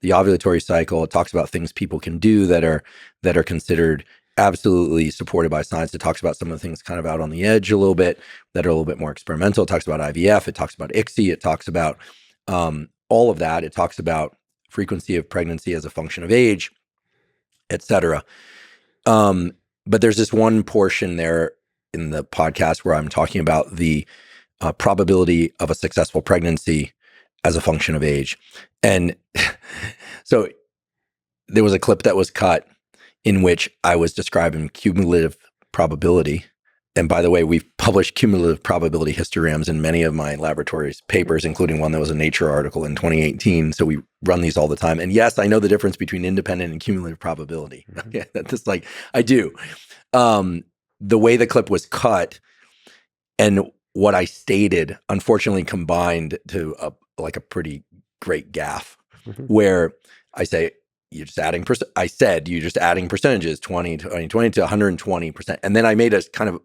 the ovulatory cycle. It talks about things people can do that are considered absolutely supported by science. It talks about some of the things kind of out on the edge a little bit that are a little bit more experimental. It talks about IVF. It talks about ICSI. It talks about all of that. It talks about frequency of pregnancy as a function of age, et cetera. But there's this one portion there in the podcast where I'm talking about the probability of a successful pregnancy as a function of age. And so there was a clip that was cut in which I was describing cumulative probability. And by the way, we've published cumulative probability histograms in many of my laboratory's papers, including one that was a Nature article in 2018. So we run these all the time. And yes, I know the difference between independent and cumulative probability. Yeah, that's like, I do. The way the clip was cut and what I stated, unfortunately, combined to a pretty great gaffe, where I say, you're just adding percentages, 20 to 120%. And then I made a kind of,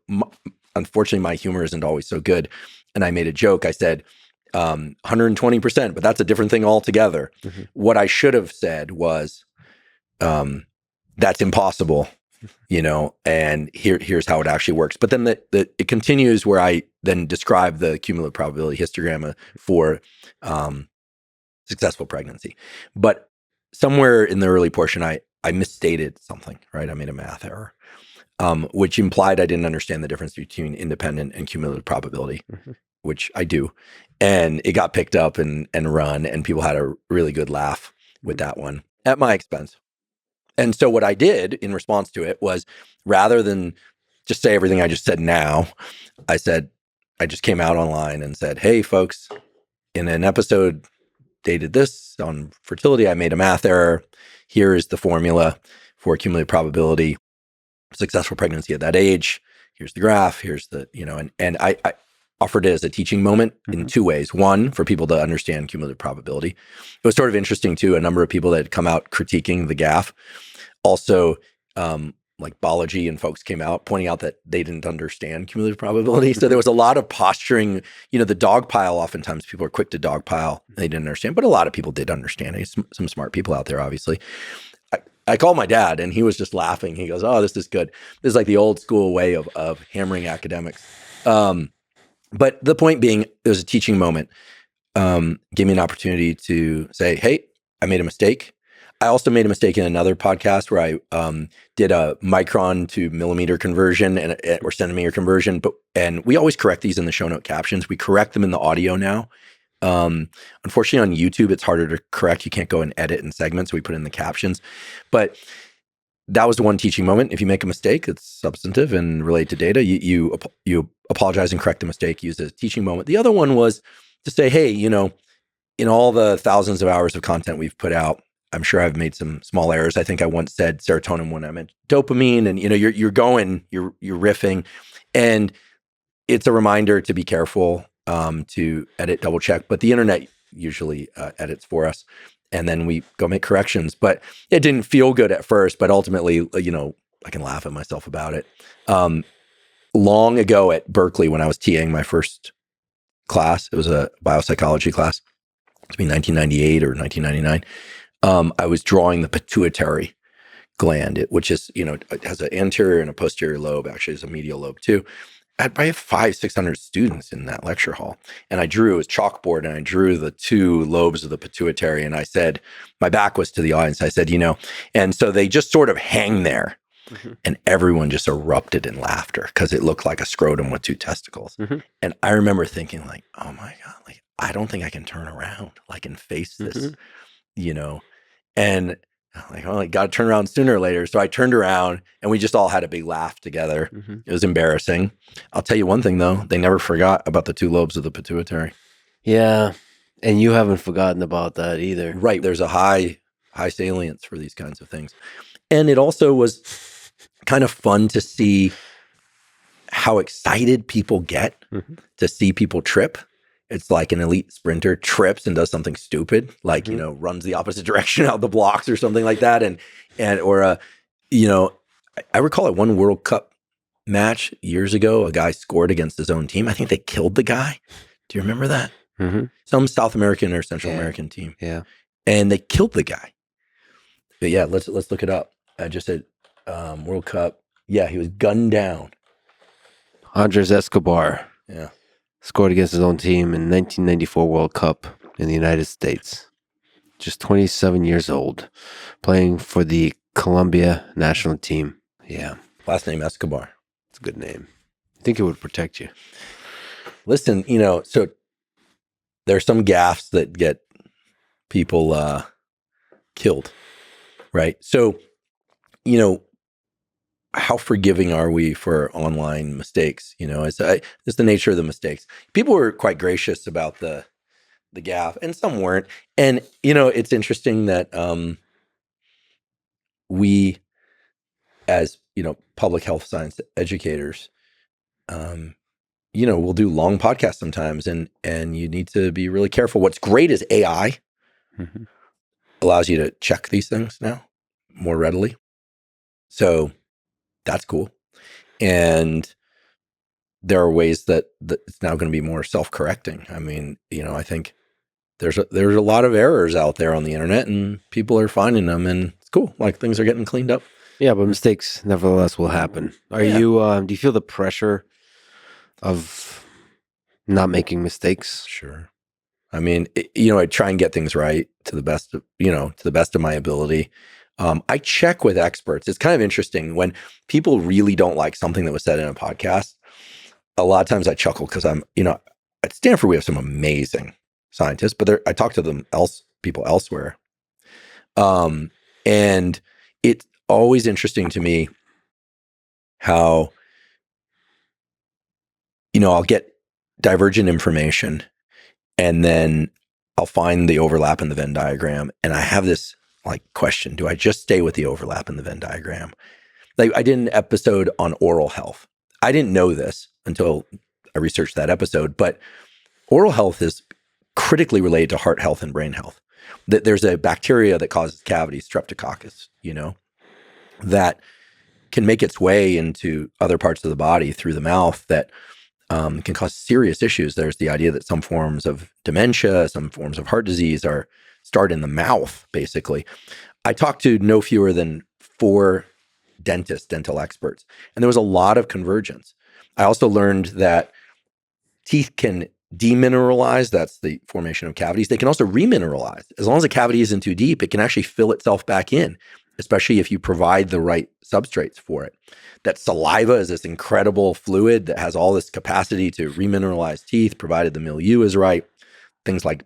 unfortunately, my humor isn't always so good. And I made a joke. I said 120%, but that's a different thing altogether. What I should have said was, that's impossible, and here's how it actually works. But then it continues where I then describe the cumulative probability histogram for successful pregnancy. But somewhere in the early portion, I misstated something, right? I made a math error, which implied I didn't understand the difference between independent and cumulative probability, which I do. And it got picked up and run, and people had a really good laugh with that one at my expense. And so what I did in response to it was, rather than just say everything I just said now, I just came out online and said, hey, folks, in an episode dated this on fertility, I made a math error. Here is the formula for cumulative probability, successful pregnancy at that age. Here's the graph. Here's the, and I offered it as a teaching moment in two ways. One, for people to understand cumulative probability. It was sort of interesting too. A number of people that had come out critiquing the gaffe, also like Balaji and folks came out pointing out that they didn't understand cumulative probability. So there was a lot of posturing, the dog pile. Oftentimes people are quick to dog pile. They didn't understand, but a lot of people did understand. Some smart people out there, obviously. I called my dad and he was just laughing. He goes, "Oh, this is good. This is like the old school way of hammering academics." But the point being, it was a teaching moment. Gave me an opportunity to say, "Hey, I made a mistake." I also made a mistake in another podcast where I did a micron to millimeter conversion or centimeter conversion. And we always correct these in the show note captions. We correct them in the audio now. Unfortunately, on YouTube, it's harder to correct. You can't go and edit in segments. So we put in the captions. But that was the one teaching moment. If you make a mistake, it's substantive and related to data. You apologize and correct the mistake. Use it as a teaching moment. The other one was to say, hey, in all the thousands of hours of content we've put out, I'm sure I've made some small errors. I think I once said serotonin when I meant dopamine, and you're riffing, and it's a reminder to be careful, to edit, double check. But the internet usually edits for us, and then we go make corrections. But it didn't feel good at first, but ultimately, I can laugh at myself about it. Long ago at Berkeley, when I was TAing my first class, it was a biopsychology class. It's been 1998 or 1999. I was drawing the pituitary gland, which is, it has an anterior and a posterior lobe. Actually, there's a medial lobe too. I have 500-600 students in that lecture hall. And I drew a chalkboard and I drew the two lobes of the pituitary. And I said, my back was to the audience. I said, and so they just sort of hang there. Mm-hmm. And everyone just erupted in laughter because it looked like a scrotum with two testicles. Mm-hmm. And I remember thinking like, oh my God, like, I don't think I can turn around, like, and face this, and I'm like, oh, I got to turn around sooner or later. So I turned around and we just all had a big laugh together. Mm-hmm. It was embarrassing. I'll tell you one thing though, they never forgot about the two lobes of the pituitary. Yeah. And you haven't forgotten about that either. Right. There's a high salience for these kinds of things. And it also was kind of fun to see how excited people get to see people trip. It's like an elite sprinter trips and does something stupid, like, runs the opposite direction out the blocks or something like that. I recall at one World Cup match years ago, a guy scored against his own team. I think they killed the guy. Do you remember that? Mm-hmm. Some South American or Central American team. Yeah. And they killed the guy. But yeah, let's look it up. I just said World Cup. Yeah, he was gunned down. Andres Escobar. Yeah. Scored against his own team in 1994 World Cup in the United States. Just 27 years old, playing for the Colombia national team. Yeah. Last name Escobar. It's a good name. I think it would protect you. Listen, so there's some gaffes that get people killed, right? So, how forgiving are we for online mistakes? It's the nature of the mistakes. People were quite gracious about the gaffe, and some weren't. And it's interesting that we, as public health science educators, we'll do long podcasts sometimes, and you need to be really careful. What's great is AI allows you to check these things now more readily. So that's cool. And there are ways that it's now going to be more self-correcting. I mean, I think there's a lot of errors out there on the internet and people are finding them, and it's cool. Like, things are getting cleaned up. Yeah, but mistakes nevertheless will happen. Do you feel the pressure of not making mistakes? Sure. I mean, I try and get things right to the best of my ability. I check with experts. It's kind of interesting when people really don't like something that was said in a podcast. A lot of times I chuckle because I'm, at Stanford, we have some amazing scientists, but I talk to people elsewhere. And it's always interesting to me how, I'll get divergent information and then I'll find the overlap in the Venn diagram. And I have this question, do I just stay with the overlap in the Venn diagram? Like, I did an episode on oral health. I didn't know this until I researched that episode, but oral health is critically related to heart health and brain health. There's a bacteria that causes cavities, streptococcus, that can make its way into other parts of the body through the mouth that can cause serious issues. There's the idea that some forms of dementia, some forms of heart disease start in the mouth, basically. I talked to no fewer than 4 dentists, dental experts, and there was a lot of convergence. I also learned that teeth can demineralize. That's the formation of cavities. They can also remineralize. As long as a cavity isn't too deep, it can actually fill itself back in, especially if you provide the right substrates for it. That saliva is this incredible fluid that has all this capacity to remineralize teeth, provided the milieu is right. Things like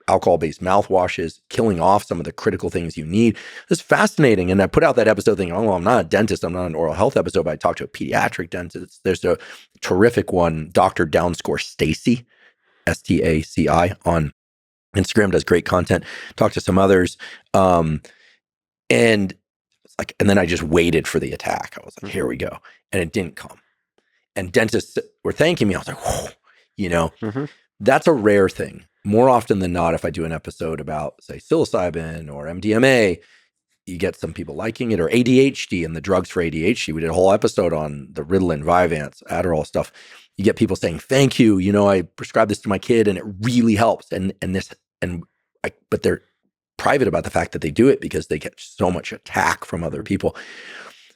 alcohol-based mouthwashes, killing off some of the critical things you need. It's fascinating. And I put out that episode thinking, oh, well, I'm not a dentist. I'm not an oral health episode, but I talked to a pediatric dentist. There's a terrific one, Dr. Downscore Stacy, Staci, on Instagram, does great content. Talked to some others. And then I just waited for the attack. I was like, here we go. And it didn't come. And dentists were thanking me. I was like, whoa, that's a rare thing. More often than not, if I do an episode about, say, psilocybin or MDMA, you get some people liking it, or ADHD and the drugs for ADHD. We did a whole episode on the Ritalin, Vyvanse, Adderall stuff. You get people saying, thank you. I prescribed this to my kid and it really helps. But they're private about the fact that they do it because they get so much attack from other people.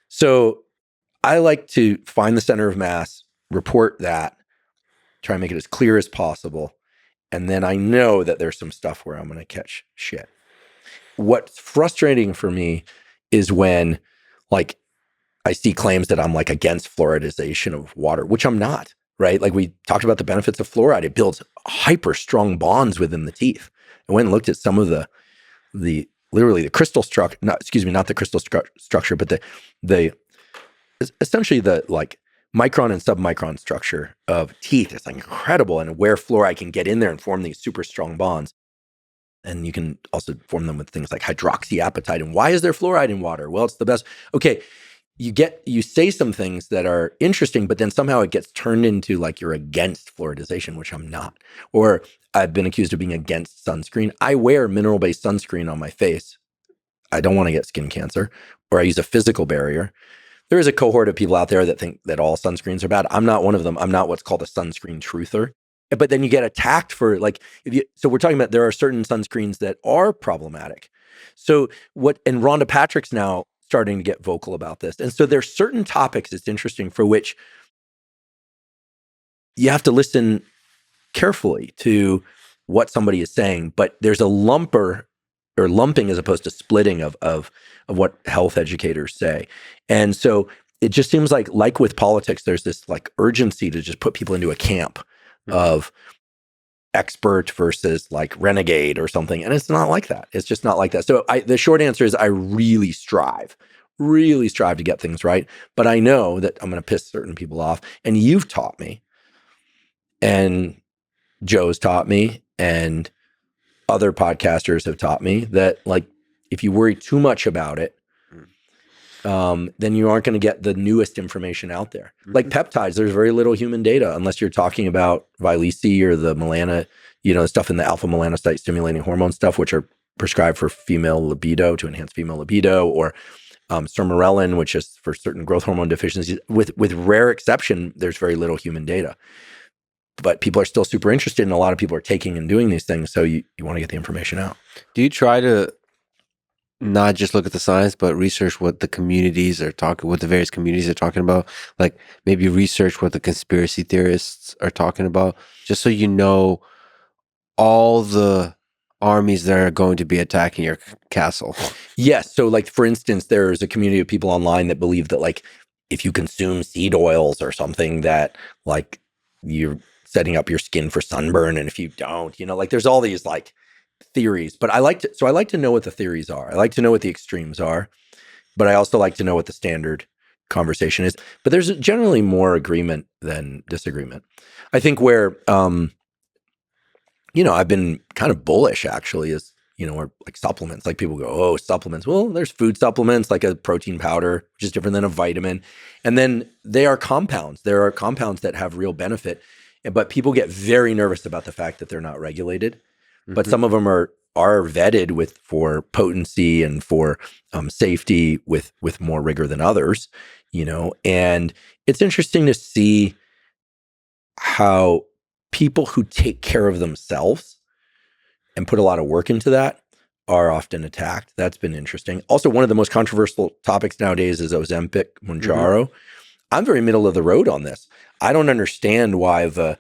So I like to find the center of mass, report that, try and make it as clear as possible. And then I know that there's some stuff where I'm going to catch shit. What's frustrating for me is when, I see claims that I'm against fluoridization of water, which I'm not, right? We talked about the benefits of fluoride. It builds hyper strong bonds within the teeth. I went and looked at some of the literally the crystal structure, not the crystal structure, but the essentially the micron and submicron structure of teeth. It's incredible, and where fluoride can get in there and form these super strong bonds. And you can also form them with things like hydroxyapatite. And why is there fluoride in water? Well, it's the best. Okay, you say some things that are interesting, but then somehow it gets turned into you're against fluoridization, which I'm not. Or I've been accused of being against sunscreen. I wear mineral-based sunscreen on my face. I don't want to get skin cancer. Or I use a physical barrier. There is a cohort of people out there that think that all sunscreens are bad. I'm not one of them. I'm not what's called a sunscreen truther. But then you get attacked for so we're talking about there are certain sunscreens that are problematic. So and Rhonda Patrick's now starting to get vocal about this. And so there's certain topics, it's interesting, for which you have to listen carefully to what somebody is saying, but there's a lumping as opposed to splitting of what health educators say. And so it just seems like with politics, there's this urgency to just put people into a camp of expert versus renegade or something. And it's not like that. It's just not like that. So the short answer is I really strive to get things right. But I know that I'm going to piss certain people off. And you've taught me, and Joe's taught me, and other podcasters have taught me that if you worry too much about it, then you aren't going to get the newest information out there. Like peptides, there's very little human data unless you're talking about Vyleesi or the melana, stuff in the alpha melanocyte stimulating hormone stuff, which are prescribed for female libido, to enhance female libido, or sermorelin, which is for certain growth hormone deficiencies. With rare exception, there's very little human data. But people are still super interested, and a lot of people are taking and doing these things. So you want to get the information out. Do you try to not just look at the science, but research what the communities are talking, what the various communities are talking about? Maybe research what the conspiracy theorists are talking about, just so you know all the armies that are going to be attacking your castle. Yes. So for instance, there's a community of people online that believe that if you consume seed oils or something, that you're setting up your skin for sunburn. And if you don't, there's all these theories, but I like to know what the theories are. I like to know what the extremes are, but I also like to know what the standard conversation is. But there's generally more agreement than disagreement. I think where, I've been kind of bullish actually is, or supplements, people go, oh, supplements. Well, there's food supplements, like a protein powder, which is different than a vitamin. And then they are compounds. There are compounds that have real benefit, but people get very nervous about the fact that they're not regulated. But some of them are vetted for potency and for safety with more rigor than others, and it's interesting to see how people who take care of themselves and put a lot of work into that are often attacked. That's been interesting. Also, one of the most controversial topics nowadays is Ozempic, Mounjaro. I'm very middle of the road on this. I don't understand why the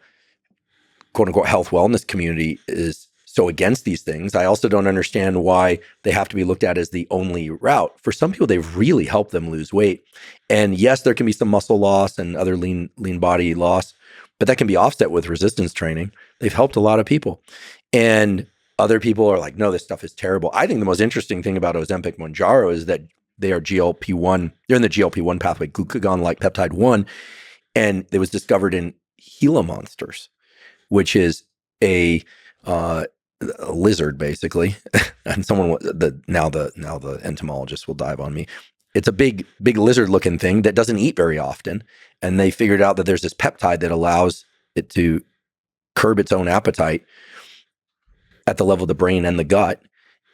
quote unquote health wellness community is so against these things. I also don't understand why they have to be looked at as the only route. For some people, they've really helped them lose weight. And yes, there can be some muscle loss and other lean body loss, but that can be offset with resistance training. They've helped a lot of people. And other people are like, no, this stuff is terrible. I think the most interesting thing about Ozempic, Mounjaro is that they are GLP-1. They're in the GLP-1 pathway, glucagon-like peptide 1. And it was discovered in Gila monsters, which is a lizard, basically. And now the entomologist will dive on me. It's a big lizard-looking thing that doesn't eat very often. And they figured out that there's this peptide that allows it to curb its own appetite at the level of the brain and the gut.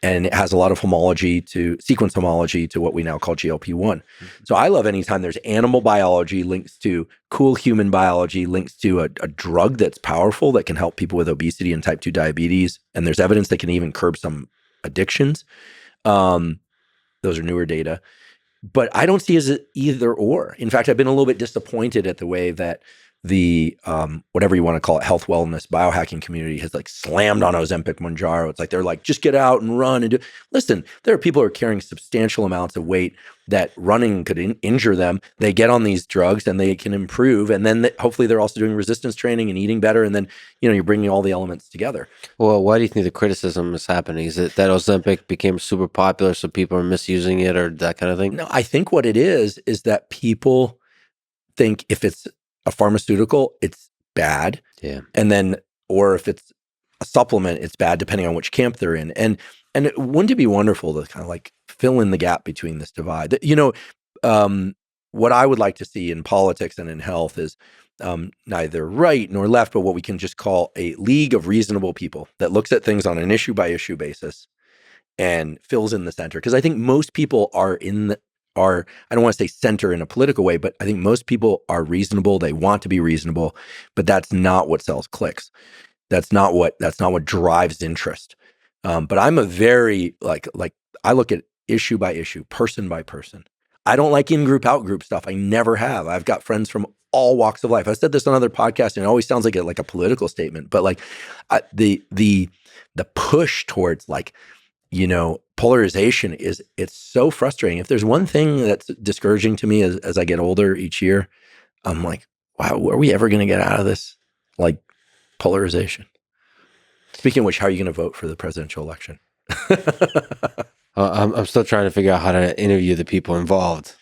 And it has a lot of sequence homology to what we now call GLP-1. So I love anytime there's animal biology links to cool human biology, links to a drug that's powerful that can help people with obesity and type 2 diabetes. And there's evidence that can even curb some addictions. Those are newer data. But I don't see it as either or. In fact, I've been a little bit disappointed at the way that the whatever you want to call it, health, wellness, biohacking community has like slammed on Ozempic, Mounjaro. It's like they're like, just get out and run and do. Listen, there are people who are carrying substantial amounts of weight that running could injure them. They get on these drugs and they can improve, and then hopefully they're also doing resistance training and eating better. And then you're bringing all the elements together. Well, why do you think the criticism is happening? Is it that Ozempic became super popular, so people are misusing it, or that kind of thing? No, I think what it is that people think if it's a pharmaceutical, it's bad. Yeah. And then, or if it's a supplement, it's bad, depending on which camp they're in. And wouldn't it be wonderful to kind of like fill in the gap between this divide? What I would like to see in politics and in health is neither right nor left, but what we can just call a league of reasonable people that looks at things on an issue by issue basis and fills in the center. Because I think most people are I don't want to say center in a political way, but I think most people are reasonable. They want to be reasonable, but that's not what sells clicks. That's not what drives interest. But I'm a very like I look at issue by issue, person by person. I don't like in-group, out-group stuff. I never have. I've got friends from all walks of life. I said this on other podcasts, and it always sounds like a political statement, but like the push towards like, polarization it's so frustrating. If there's one thing that's discouraging to me as I get older each year, I'm like, wow, are we ever going to get out of this like polarization? Speaking of which, how are you going to vote for the presidential election? I'm still trying to figure out how to interview the people involved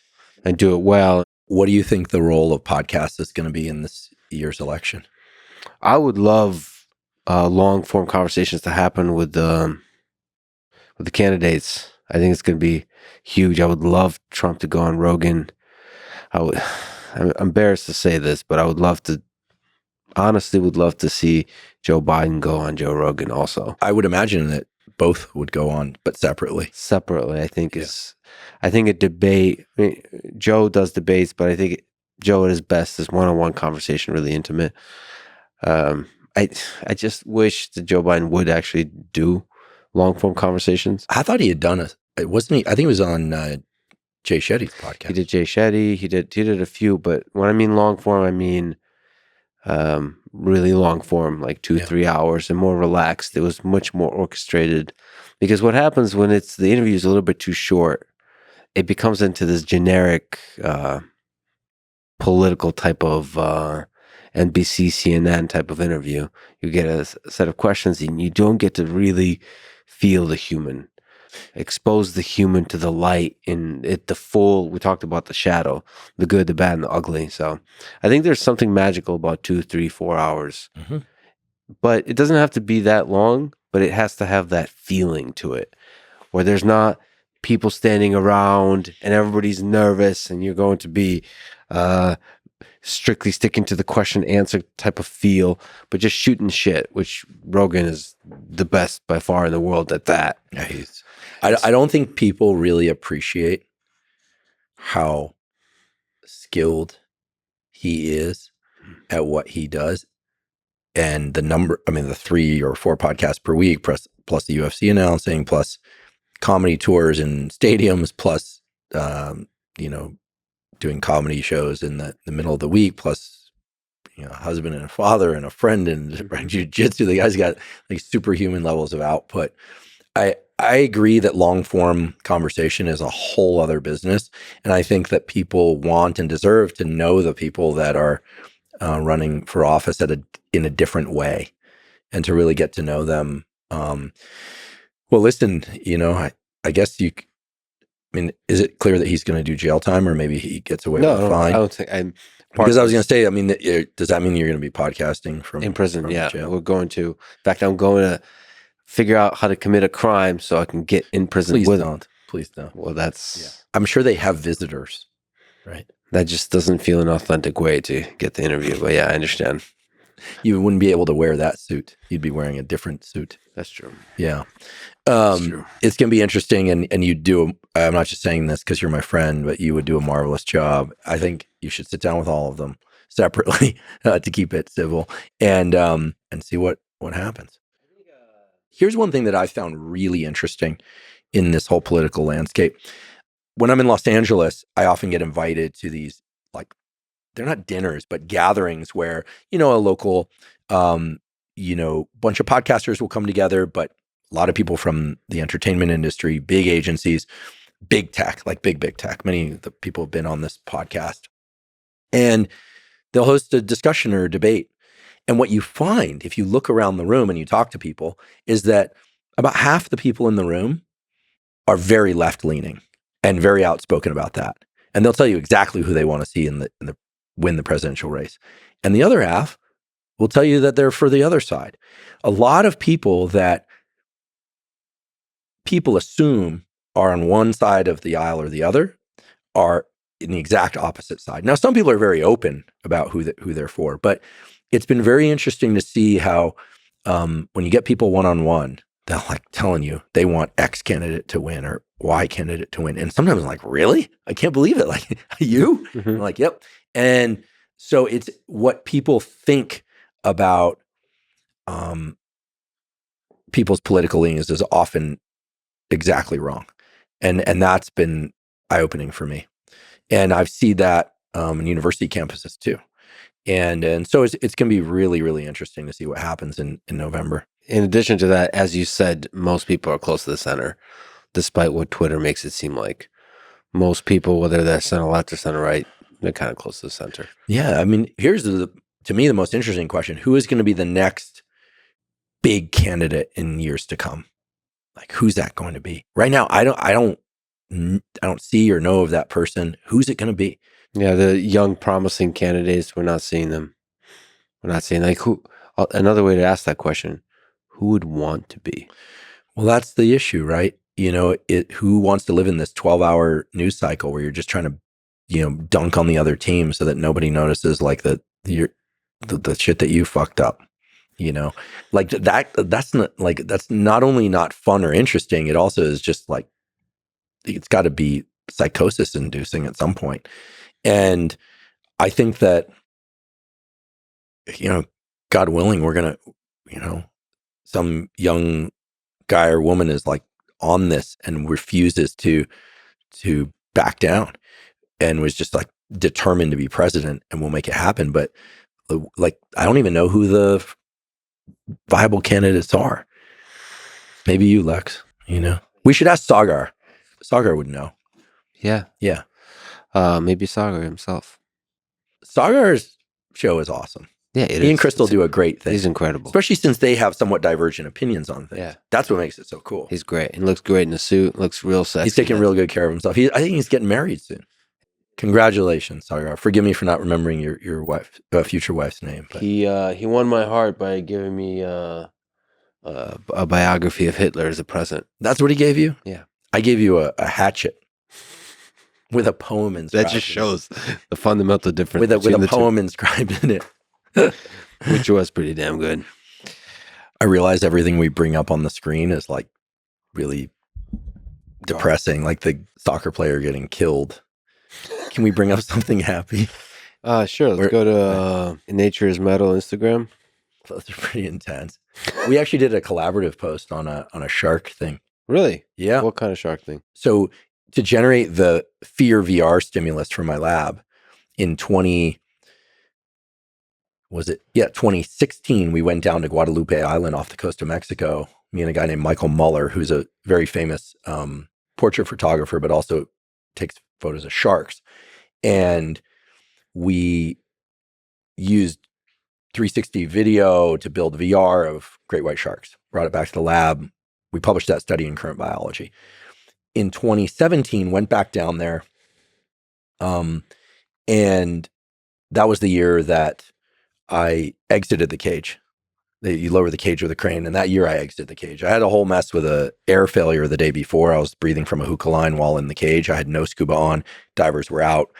and do it well. What do you think the role of podcasts is going to be in this year's election? I would love long form conversations to happen with the candidates. I think it's going to be huge. I would love Trump to go on Rogan. I'm embarrassed to say this, but I would love to see Joe Biden go on Joe Rogan also. I would imagine that both would go on, but separately. I think I think a debate. I mean, Joe does debates, but I think Joe at his best is one-on-one conversation, really intimate. I just wish that Joe Biden would actually do long-form conversations. I thought he had done it. Wasn't he? I think it was on Jay Shetty's podcast. He did Jay Shetty. He did a few, but when I mean long-form, I mean really long form, like 2-3 hours, and more relaxed. It was much more orchestrated, because what happens when the interview is a little bit too short, it becomes into this generic political type of NBC, CNN type of interview. You get a set of questions and you don't get to really feel the human, expose the human to the light in it, we talked about the shadow, the good, the bad, and the ugly. So I think there's something magical about 2, 3, 4 hours, but it doesn't have to be that long, but it has to have that feeling to it where there's not people standing around and everybody's nervous and you're going to be strictly sticking to the question answer type of feel, but just shooting shit, which Rogan is the best by far in the world at that. Yeah, I don't think people really appreciate how skilled he is at what he does. And the 3 or 4 podcasts per week, plus the UFC announcing, plus comedy tours in stadiums, plus you know, doing comedy shows in the middle of the week, plus a husband and a father and a friend and jiu-jitsu. The guy's got like superhuman levels of output. I agree that long form conversation is a whole other business, and I think that people want and deserve to know the people that are running for office in a different way, and to really get to know them. Well, listen, I guess I mean, is it clear that he's going to do jail time, or maybe he gets away with a fine? I don't think I'm. Because I was going to say, I mean, does that mean you're going to be podcasting from in prison? Yeah, jail? we're going to. In fact, I'm going to figure out how to commit a crime so I can get in prison. Please don't. Well, that's. I'm sure they have visitors, right? That just doesn't feel an authentic way to get the interview. But yeah, I understand. You wouldn't be able to wear that suit. You'd be wearing a different suit. That's true. Yeah. That's true. It's going to be interesting. And you do, I'm not just saying this because you're my friend, but you would do a marvelous job. I think you should sit down with all of them separately to keep it civil and see what happens. Here's one thing that I found really interesting in this whole political landscape. When I'm in Los Angeles, I often get invited to these, like, they're not dinners, but gatherings where, a local, bunch of podcasters will come together, but a lot of people from the entertainment industry, big agencies, big tech, like big tech. Many of the people have been on this podcast. And they'll host a discussion or a debate. And what you find, if you look around the room and you talk to people, is that about half the people in the room are very left-leaning and very outspoken about that. And they'll tell you exactly who they want to see in the win the presidential race. And the other half will tell you that they're for the other side. A lot of people that people assume are on one side of the aisle or the other are in the exact opposite side. Now, some people are very open about who they're for, but it's been very interesting to see how when you get people one-on-one, they're like telling you they want X candidate to win or Y candidate to win. And sometimes I'm like, really? I can't believe it. Like, you? Mm-hmm. I'm like, yep. And so it's what people think about people's political leanings is often exactly wrong. And that's been eye-opening for me. And I've seen that in university campuses too. And so it's going to be really, really interesting to see what happens in November. In addition to that, as you said, most people are close to the center, despite what Twitter makes it seem like. Most people, whether they're center left or center right, they're kind of close to the center. Yeah. I mean, here's to me, the most interesting question. Who is going to be the next big candidate in years to come? Like, who's that going to be? Right now, I don't see or know of that person. Who's it going to be? Yeah, the young, promising candidates, we're not seeing them. We're not seeing, like, who. Another way to ask that question, who would want to be? Well, that's the issue, right? Who wants to live in this 12-hour news cycle where you're just trying to, dunk on the other team so that nobody notices, like, the shit that you fucked up. Like that's not only not fun or interesting, it also is just like, it's got to be psychosis inducing at some point. And I think that, God willing, we're going to, some young guy or woman is like on this and refuses to back down and was just like determined to be president and will make it happen. But like, I don't even know who the viable candidates are. Maybe you, Lex, we should ask Sagar. Sagar would know. Yeah. Yeah. Maybe Sagar himself. Sagar's show is awesome. Yeah, he and Crystal do a great thing. He's incredible. Especially since they have somewhat divergent opinions on things. Yeah. That's what makes it so cool. He's great. He looks great in a suit. Looks real sexy. He's taking real good care of himself. I think he's getting married soon. Congratulations, Sagar. Forgive me for not remembering your wife, future wife's name. But. He won my heart by giving me a biography of Hitler as a present. That's what he gave you? Yeah. I gave you a hatchet with a poem inscribed. That just shows the fundamental difference. With a poem inscribed in it. Which was pretty damn good. I realize everything we bring up on the screen is like really depressing, like the soccer player getting killed. Can we bring up something happy? Sure. Let's go to Nature is Metal Instagram. Those are pretty intense. We actually did a collaborative post on a shark thing. Really? Yeah. What kind of shark thing? So to generate the fear VR stimulus for my lab in 2016, we went down to Guadalupe Island off the coast of Mexico. Me and a guy named Michael Muller, who's a very famous portrait photographer, but also takes photos of sharks. And we used 360 video to build VR of great white sharks, brought it back to the lab. We published that study in Current Biology. In 2017, went back down there. And that was the year that I exited the cage. You lower the cage with a crane. And that year I exited the cage. I had a whole mess with a air failure the day before. I was breathing from a hookah line while in the cage. I had no scuba on. Divers were out.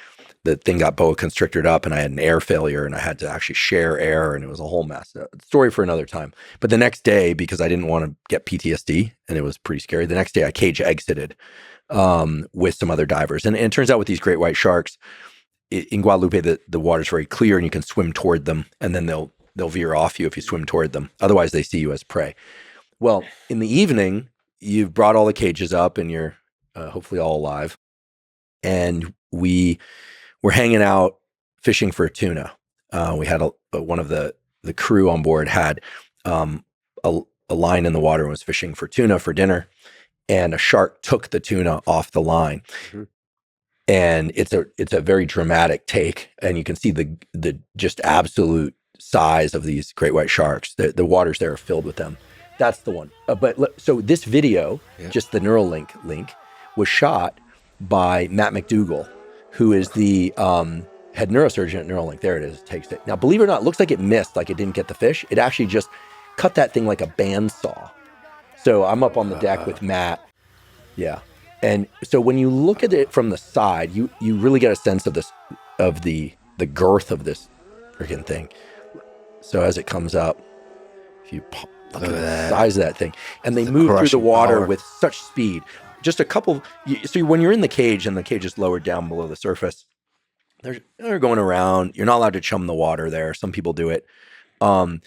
The thing got boa constricted up and I had an air failure and I had to actually share air and it was a whole mess. Story for another time. But the next day, because I didn't want to get PTSD and it was pretty scary, the next day I cage exited with some other divers. And it turns out with these great white sharks, in Guadalupe, the water's very clear and you can swim toward them and then they'll veer off you if you swim toward them. Otherwise, they see you as prey. Well, in the evening, you've brought all the cages up and you're hopefully all alive. And we were hanging out fishing for tuna. We had one of the crew on board had a line in the water and was fishing for tuna for dinner. And a shark took the tuna off the line. Mm-hmm. And it's a very dramatic take. And you can see the just absolute size of these great white sharks. The waters there are filled with them. That's the one. So this video, just the Neuralink link, was shot by Matt McDougall, who is the head neurosurgeon at Neuralink. There it is. Takes it. Now, believe it or not, it looks like it missed, like it didn't get the fish. It actually just cut that thing like a bandsaw. So I'm up on the deck with Matt. Yeah. And so when you look at it from the side, you really get a sense of the girth of this freaking thing. So as it comes up, if you look at the size of that thing, and they move through the water with such speed. Just a couple. So when you're in the cage and the cage is lowered down below the surface, they're going around. You're not allowed to chum the water there. Some people do it. And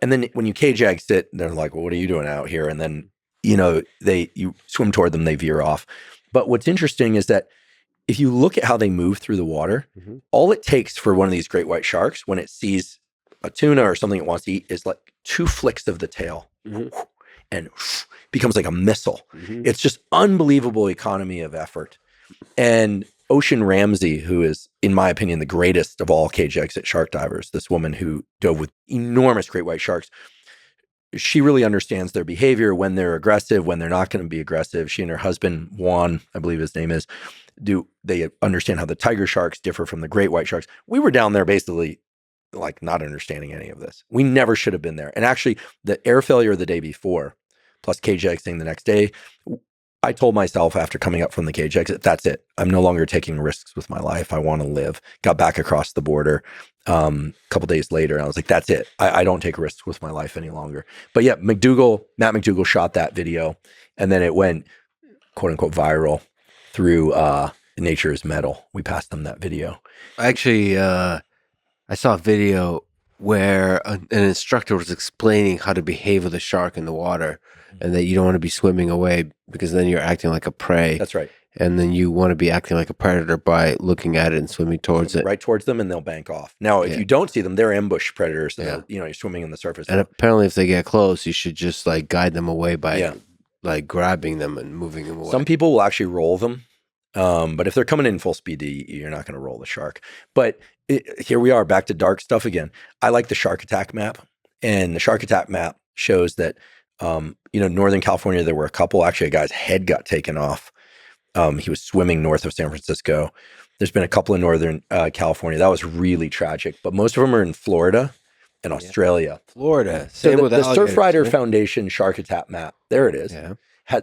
then when you cage exit, they're like, well, what are you doing out here? And then, you swim toward them, they veer off. But what's interesting is that if you look at how they move through the water, all it takes for one of these great white sharks when it sees a tuna or something it wants to eat is like 2 flicks of the tail and becomes like a missile. It's just unbelievable economy of effort. And Ocean Ramsey, who is, in my opinion, the greatest of all cage exit shark divers, this woman who dove with enormous great white sharks, she really understands their behavior, when they're aggressive, when they're not going to be aggressive. She and her husband, Juan, I believe his name is, they understand how the tiger sharks differ from the great white sharks. We were down there basically like not understanding any of this. We never should have been there. And actually, the air failure the day before, plus cage exiting the next day, I told myself after coming up from the cage exit, that's it. I'm no longer taking risks with my life. I want to live. Got back across the border a couple days later, and I was like, that's it. I don't take risks with my life any longer. But yeah, Matt McDougall shot that video, and then it went, quote unquote, viral through Nature is Metal. We passed them that video. Actually, I saw a video where an instructor was explaining how to behave with a shark in the water, and that you don't want to be swimming away because then you're acting like a prey. That's right. And then you want to be acting like a predator by looking at it and swimming towards it. Right towards them, and they'll bank off. Now, if you don't see them, they're ambush predators. And you're swimming in the surface. And apparently if they get close, you should just like guide them away by like grabbing them and moving them away. Some people will actually roll them. But if they're coming in full speed, you're not going to roll the shark. But here we are, back to dark stuff again. I like the shark attack map. And the shark attack map shows that, Northern California, there were a couple. Actually, a guy's head got taken off. He was swimming north of San Francisco. There's been a couple in Northern California. That was really tragic. But most of them are in Florida and Australia. Florida. So the Surfrider Foundation shark attack map, there it is. Yeah.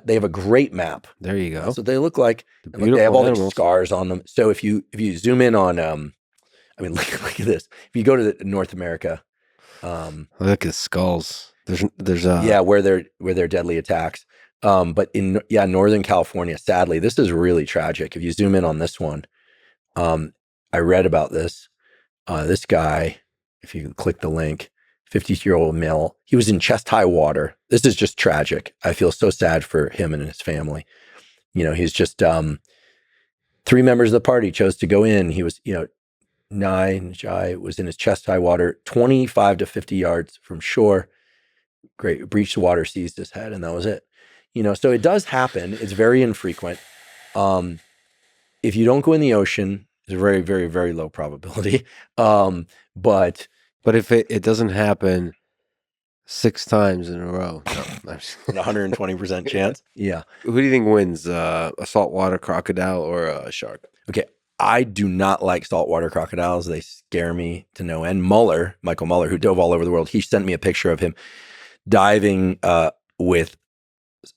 They have a great map. There you go. That's what they look like. They have all the scars on them. So if you zoom in on, look at this. If you go to North America, look at the skulls. There's where they're deadly attacks. But in Northern California, sadly, this is really tragic. If you zoom in on this one, I read about this. This guy, if you click the link, 52-year-old male. He was in chest-high water. This is just tragic. I feel so sad for him and his family. He's just 3 members of the party chose to go in. He was, 9 shy, was in his chest-high water, 25 to 50 yards from shore. Great, breached the water, seized his head, and that was it. So it does happen. It's very infrequent. If you don't go in the ocean, it's a very, very, very low probability. But if it doesn't happen 6 times in a row, no, an 120% chance. Yeah. Who do you think wins, a saltwater crocodile or a shark? Okay. I do not like saltwater crocodiles. They scare me to no end. Michael Muller, who dove all over the world, he sent me a picture of him diving with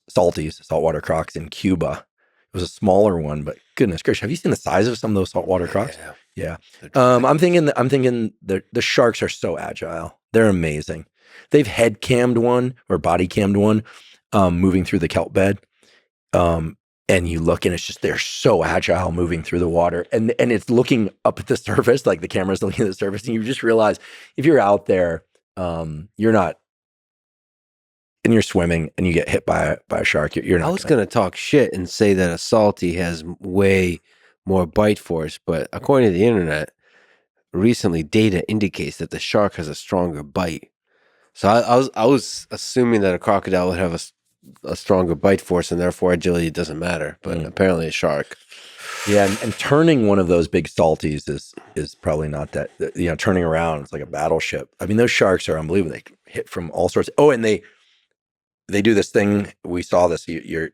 saltwater crocs in Cuba. It was a smaller one, but goodness gracious, have you seen the size of some of those saltwater crocs? Yeah. I'm thinking the sharks are so agile. They're amazing. They've head cammed one or body cammed one, moving through the kelp bed. And you look and it's just, they're so agile moving through the water, and it's looking up at the surface, like the camera's looking at the surface, and you just realize if you're out there, you're not, and you're swimming and you get hit by a shark, you're not. I was going to talk shit and say that a salty has way more bite force, but according to the internet, recently data indicates that the shark has a stronger bite. So I was assuming that a crocodile would have a stronger bite force and therefore agility doesn't matter, but apparently a shark. Yeah, and turning one of those big salties is probably not that. Turning around, it's like a battleship. I mean, those sharks are unbelievable. They hit from all sorts. Oh, and they do this thing. We saw this. You're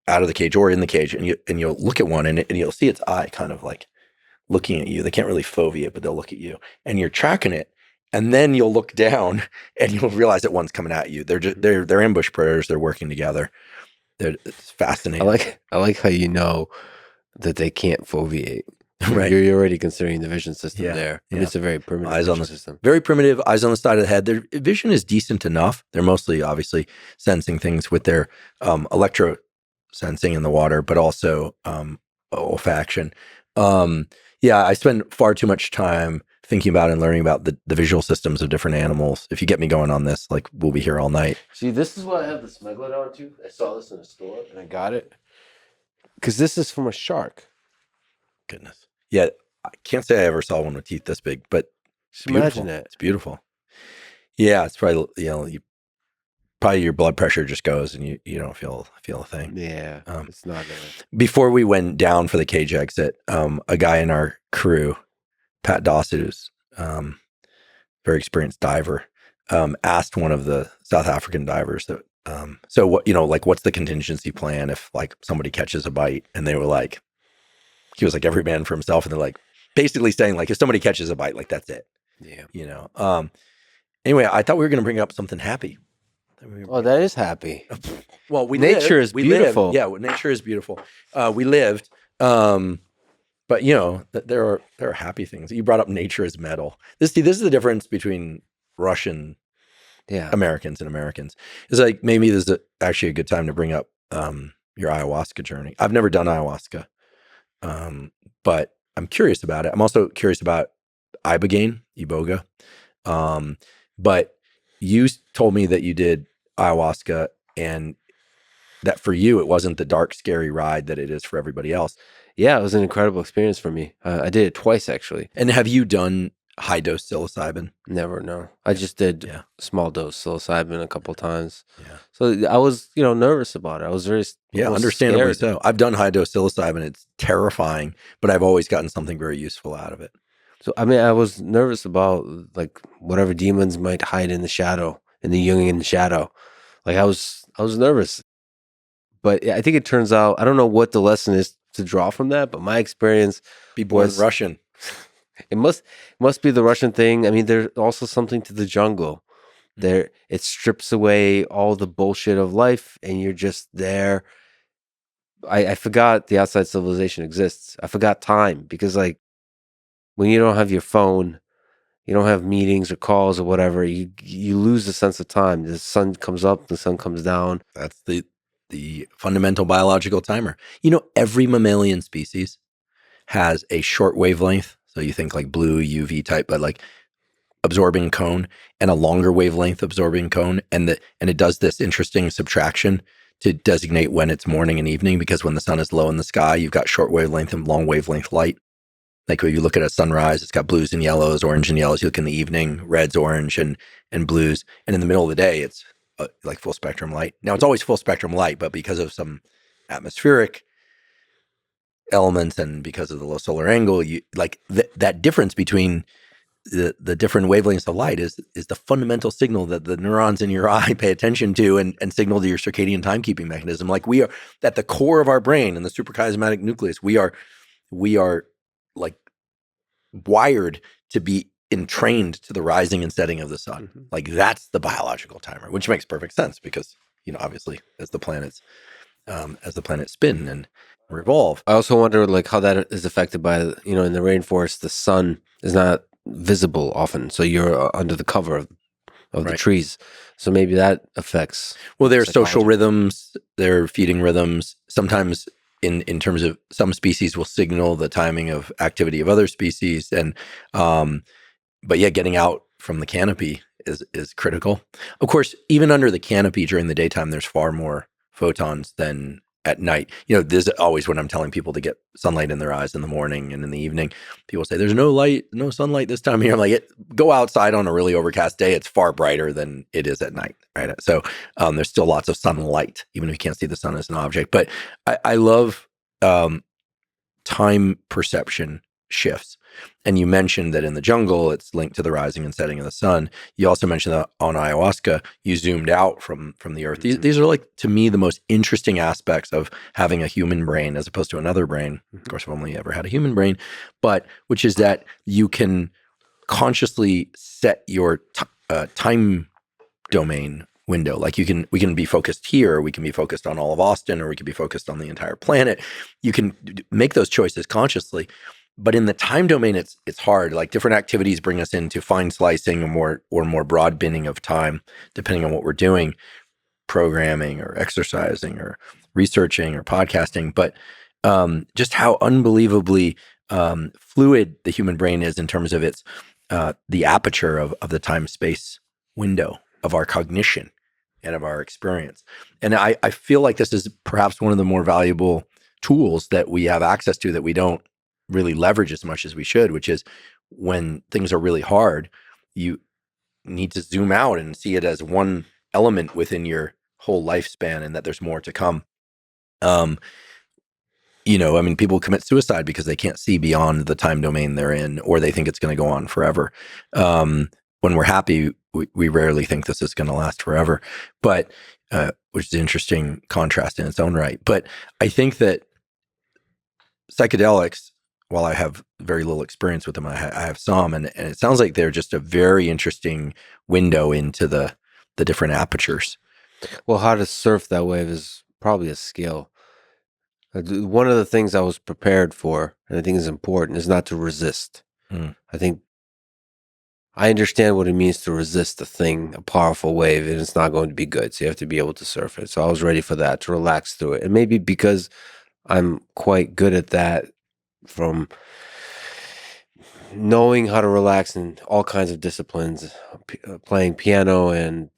out of the cage or in the cage, and you'll look at one and you'll see its eye kind of like looking at you. They can't really foveate, but they'll look at you, and you're tracking it. And then you'll look down and you'll realize that one's coming at you. They're ambush predators. They're working together. It's fascinating. I like how you know that they can't foveate. Right. You're already considering the vision system there. Yeah. It's a very primitive vision system. Very primitive, eyes on the side of the head. Their vision is decent enough. They're mostly obviously sensing things with their electro sensing in the water, but also olfaction. I spend far too much time thinking about and learning about the visual systems of different animals. If you get me going on this, like, we'll be here all night. See, this is what I have the Smegalodon to. I saw this in a store and I got it because this is from a shark. Goodness. Yeah, I can't say I ever saw one with teeth this big, but just imagine that. It's beautiful. Yeah, it's probably, probably your blood pressure just goes and you don't feel a thing. Yeah, it's not good. Before we went down for the cage exit, a guy in our crew, Pat Dossett, who's very experienced diver, asked one of the South African divers that, so what, what's the contingency plan if like somebody catches a bite? And they were like, he was like, every man for himself. And they're like, basically saying like, if somebody catches a bite, like that's it. Yeah. Anyway, I thought we were going to bring up something happy. Oh, that is happy. Well, nature is beautiful. Yeah, nature is beautiful. We lived, but there are happy things. You brought up nature as metal. This is the difference between Russian Americans and Americans. It's like maybe this is actually a good time to bring up your ayahuasca journey. I've never done ayahuasca, but I'm curious about it. I'm also curious about iboga. But you told me that you did ayahuasca and that for you, it wasn't the dark, scary ride that it is for everybody else. Yeah, it was an incredible experience for me. I did it twice, actually. And have you done high-dose psilocybin? Never, no. I just did small dose psilocybin a couple times. Yeah. So I was, nervous about it. I was very understandably scared. So. I've done high-dose psilocybin. It's terrifying, but I've always gotten something very useful out of it. So, I mean, I was nervous about, like, whatever demons might hide in the shadow, in the Jungian shadow. Like, I was nervous. But I think it turns out, I don't know what the lesson is to draw from that, but my experience be born Russian. It must be the Russian thing. I mean, there's also something to the jungle. There, it strips away all the bullshit of life, and you're just there. I forgot the outside civilization exists. I forgot time because, like, when you don't have your phone, you don't have meetings or calls or whatever, you lose the sense of time. The sun comes up, the sun comes down. That's the fundamental biological timer. Every mammalian species has a short wavelength. So you think like blue, UV type, but like absorbing cone and a longer wavelength absorbing cone, and it does this interesting subtraction to designate when it's morning and evening, because when the sun is low in the sky, you've got short wavelength and long wavelength light. Like when you look at a sunrise, it's got blues and yellows, orange and yellows. You look in the evening, reds, orange, and blues. And in the middle of the day, it's like full spectrum light. Now, it's always full spectrum light, but because of some atmospheric elements and because of the low solar angle, you like that difference between the different wavelengths of light is the fundamental signal that the neurons in your eye pay attention to and signal to your circadian timekeeping mechanism. Like we are at the core of our brain in the suprachiasmatic nucleus, we are like wired to be entrained to the rising and setting of the sun. Mm-hmm. Like that's the biological timer, which makes perfect sense because, obviously as the planets spin and revolve. I also wonder like how that is affected by, in the rainforest, the sun is not visible often. So you're under the cover of the trees. So maybe that affects. Well, there are social rhythms, there are feeding rhythms. Sometimes in terms of some species will signal the timing of activity of other species. And, but yeah, getting out from the canopy is critical. Of course, even under the canopy during the daytime, there's far more photons than at night. This is always when I'm telling people to get sunlight in their eyes in the morning and in the evening. People say, there's no sunlight this time of year. I'm like, go outside on a really overcast day. It's far brighter than it is at night, right? So there's still lots of sunlight, even if you can't see the sun as an object. But I love time perception shifts. And you mentioned that in the jungle, it's linked to the rising and setting of the sun. You also mentioned that on ayahuasca, you zoomed out from the earth. Mm-hmm. These are, like, to me, the most interesting aspects of having a human brain as opposed to another brain. Of course, I've only ever had a human brain, but which is that you can consciously set your time domain window. Like we can be focused here, or we can be focused on all of Austin, or we can be focused on the entire planet. You can make those choices consciously. But in the time domain, it's hard. Like different activities bring us into fine slicing or more broad binning of time, depending on what we're doing, programming or exercising or researching or podcasting. But just how unbelievably fluid the human brain is in terms of its the aperture of the time-space window of our cognition and of our experience. And I feel like this is perhaps one of the more valuable tools that we have access to that we don't really leverage as much as we should, which is when things are really hard, you need to zoom out and see it as one element within your whole lifespan and that there's more to come. People commit suicide because they can't see beyond the time domain they're in, or they think it's going to go on forever. When we're happy, we rarely think this is going to last forever, but which is an interesting contrast in its own right. But I think that psychedelics, while I have very little experience with them, I have some, and it sounds like they're just a very interesting window into the different apertures. Well, how to surf that wave is probably a skill. One of the things I was prepared for, and I think is important, is not to resist. I think I understand what it means to resist a powerful wave, and it's not going to be good. So you have to be able to surf it. So I was ready for that, to relax through it. And maybe because I'm quite good at that, from knowing how to relax in all kinds of disciplines, playing piano and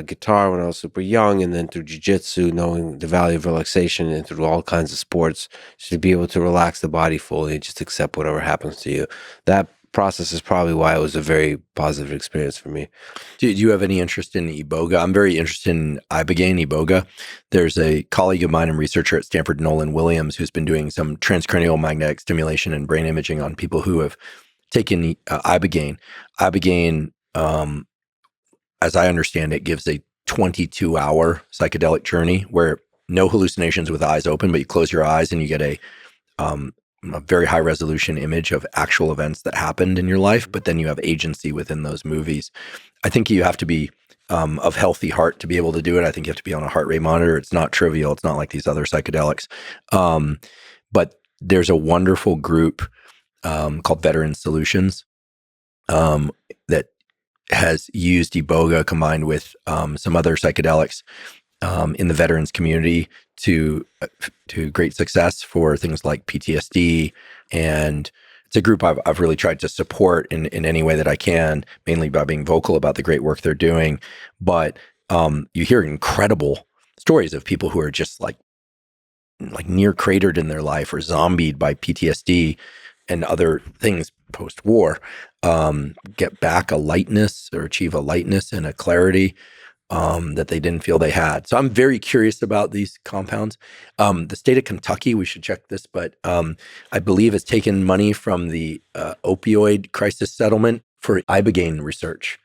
guitar when I was super young, and then through jiu-jitsu, knowing the value of relaxation, and through all kinds of sports, just to be able to relax the body fully and just accept whatever happens to you. That process is probably why it was a very positive experience for me. Do you have any interest in Iboga? I'm very interested in Iboga. There's a colleague of mine and researcher at Stanford, Nolan Williams, who's been doing some transcranial magnetic stimulation and brain imaging on people who have taken Ibogaine. Ibogaine, as I understand it, gives a 22-hour psychedelic journey where no hallucinations with eyes open, but you close your eyes and you get a very high resolution image of actual events that happened in your life, but then you have agency within those movies. I think you have to be of healthy heart to be able to do it. I think you have to be on a heart rate monitor. It's not trivial. It's not like these other psychedelics. But there's a wonderful group called Veteran Solutions that has used Iboga combined with some other psychedelics in the veterans community to great success for things like PTSD and it's a group I've really tried to support in any way that I can, mainly by being vocal about the great work they're doing. But you hear incredible stories of people who are just like near cratered in their life or zombied by PTSD and other things post-war, get back a lightness or achieve a lightness and a clarity that they didn't feel they had. So I'm very curious about these compounds. The state of Kentucky, we should check this, but I believe has taken money from the opioid crisis settlement for ibogaine research.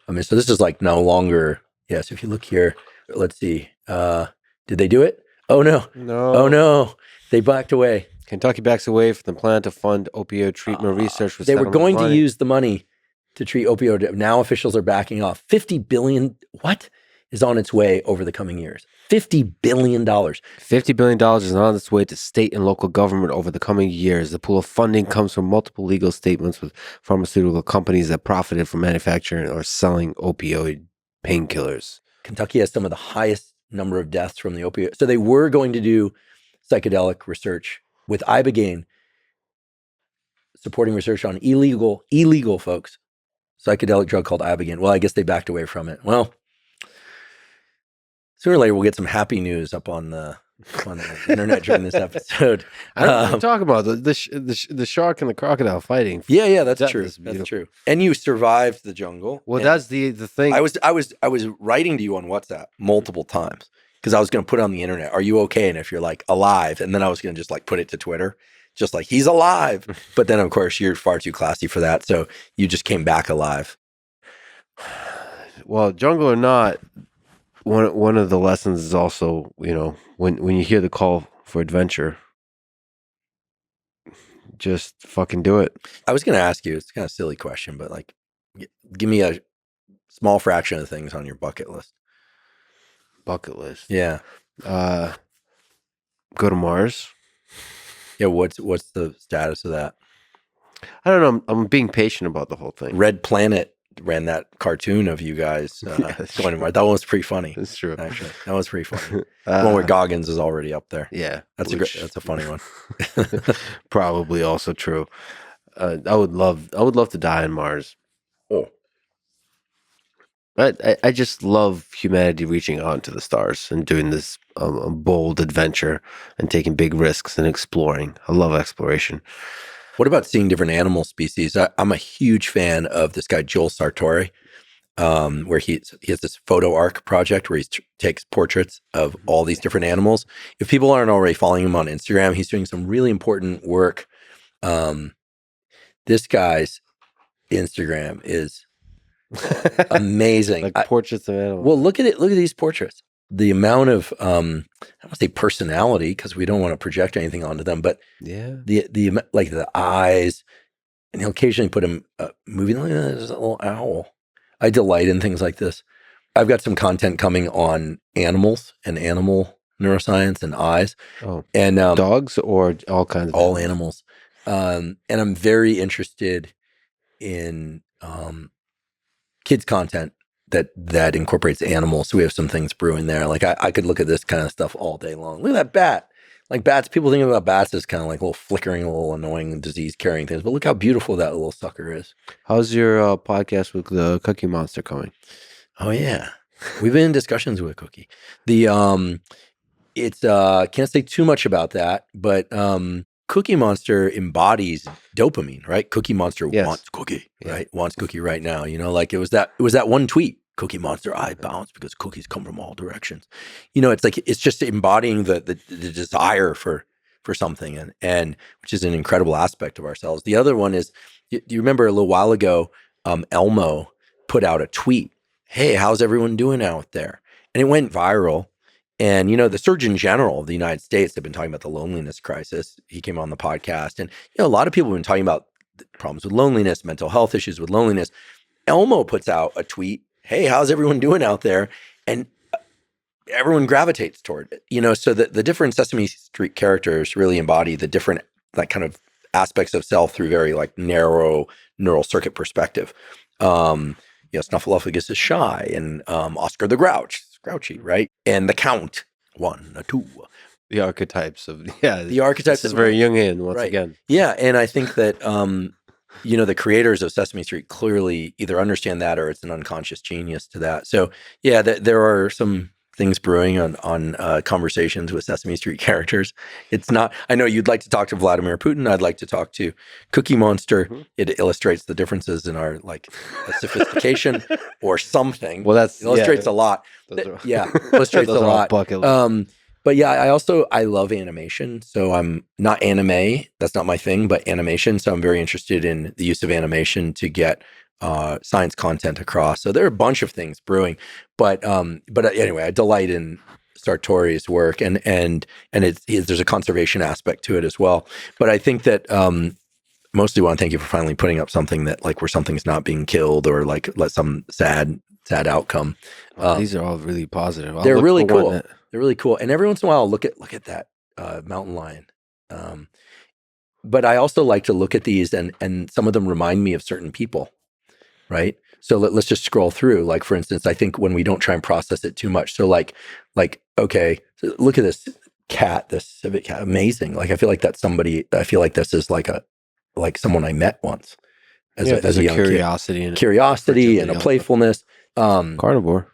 I mean, so this is like no longer, yes, if you look here, let's see, did they do it? Oh no. No. Oh no, they backed away. Kentucky backs away from the plan to fund opioid treatment research. They were going to use the money to treat opioid. Now officials are backing off. $50 billion, what? Is on its way over the coming years. $50 billion. $50 billion is on its way to state and local government over the coming years. The pool of funding comes from multiple legal statements with pharmaceutical companies that profited from manufacturing or selling opioid painkillers. Kentucky has some of the highest number of deaths from the opioid. So they were going to do psychedelic research with ibogaine, supporting research on illegal folks, psychedelic drug called ibogaine. Well, I guess they backed away from it. Well, sooner or later, we'll get some happy news up on the internet during this episode. I don't know what you're talking about the shark and the crocodile fighting. Yeah, that's true. That's true. And you survived the jungle. Well, that's the thing. I was writing to you on WhatsApp multiple times because I was going to put it on the internet. Are you okay? And if you're like alive, and then I was going to just like put it to Twitter, just like he's alive. But then of course you're far too classy for that, so you just came back alive. Well, jungle or not. One of the lessons is also, when you hear the call for adventure, just fucking do it. I was going to ask you, it's kind of a silly question, but like, give me a small fraction of the things on your bucket list. Bucket list. Yeah. Go to Mars. Yeah. What's the status of that? I don't know. I'm being patient about the whole thing. Red Planet ran that cartoon of you guys going to Mars. That one was pretty funny. That's true. Actually, that was pretty funny. The one where Goggins is already up there. Yeah, that's a funny one. Probably also true. I would love to die on Mars. Oh, but I just love humanity reaching out into the stars and doing this bold adventure and taking big risks and exploring. I love exploration. What about seeing different animal species? I'm a huge fan of this guy, Joel Sartore, where he has this photo arc project where he takes portraits of all these different animals. If people aren't already following him on Instagram, he's doing some really important work. This guy's Instagram is amazing. Like portraits of animals. Well, look at it. Look at these portraits. The amount of I don't want to say personality because we don't want to project anything onto them, but yeah, the like the eyes, and he'll occasionally put him moving like there's a little owl. I delight in things like this. I've got some content coming on animals and animal neuroscience and eyes. Oh, and dogs or all kinds of all animals. And I'm very interested in kids content that incorporates animals. So we have some things brewing there. Like I could look at this kind of stuff all day long. Look at that bat. Like bats, people think about bats as kind of like little flickering, little annoying disease carrying things. But look how beautiful that little sucker is. How's your podcast with the Cookie Monster coming? Oh yeah. We've been in discussions with Cookie. It's can't say too much about that, but Cookie Monster embodies dopamine, right? Cookie Monster wants cookie, right? Wants cookie right now. Like it was that one tweet. Cookie Monster, I bounce because cookies come from all directions. It's like it's just embodying the desire for something, and which is an incredible aspect of ourselves. The other one is, do you remember a little while ago, Elmo put out a tweet, "Hey, how's everyone doing out there?" And it went viral. And, the Surgeon General of the United States have been talking about the loneliness crisis. He came on the podcast. And, a lot of people have been talking about problems with loneliness, mental health issues with loneliness. Elmo puts out a tweet, "Hey, how's everyone doing out there?" And everyone gravitates toward it. So the different Sesame Street characters really embody the different like kind of aspects of self through very like narrow neural circuit perspective. Snuffleupagus is shy, and Oscar the Grouch, grouchy, right? And the Count, 1, a 2. The archetypes of the The archetypes This is of very life. Jungian once Right. again. Yeah, and I think that the creators of Sesame Street clearly either understand that or it's an unconscious genius to that. So yeah, there are some things brewing on conversations with Sesame Street characters. It's not. I know you'd like to talk to Vladimir Putin. I'd like to talk to Cookie Monster. Mhm. It illustrates the differences in our sophistication or something. Well, It illustrates a lot. Illustrates those a are all lot. bucket list. But yeah, I love animation. So I'm not anime. That's not my thing, but animation. So I'm very interested in the use of animation to get science content across. So there are a bunch of things brewing. But anyway, I delight in Sartori's work, and there's a conservation aspect to it as well. But I think that mostly want to thank you for finally putting up something that where something's not being killed or let some sad outcome. These are all really positive. They're really cool. They're really cool. And every once in a while, I'll look at that mountain lion. But I also like to look at these, and some of them remind me of certain people, right? So let's just scroll through. Like, for instance, I think when we don't try and process it too much. So okay, so look at this cat, this civet cat, amazing. I feel like that's somebody. I feel like this is like someone I met once as a young curiosity kid. Curiosity and a playfulness. Carnivore,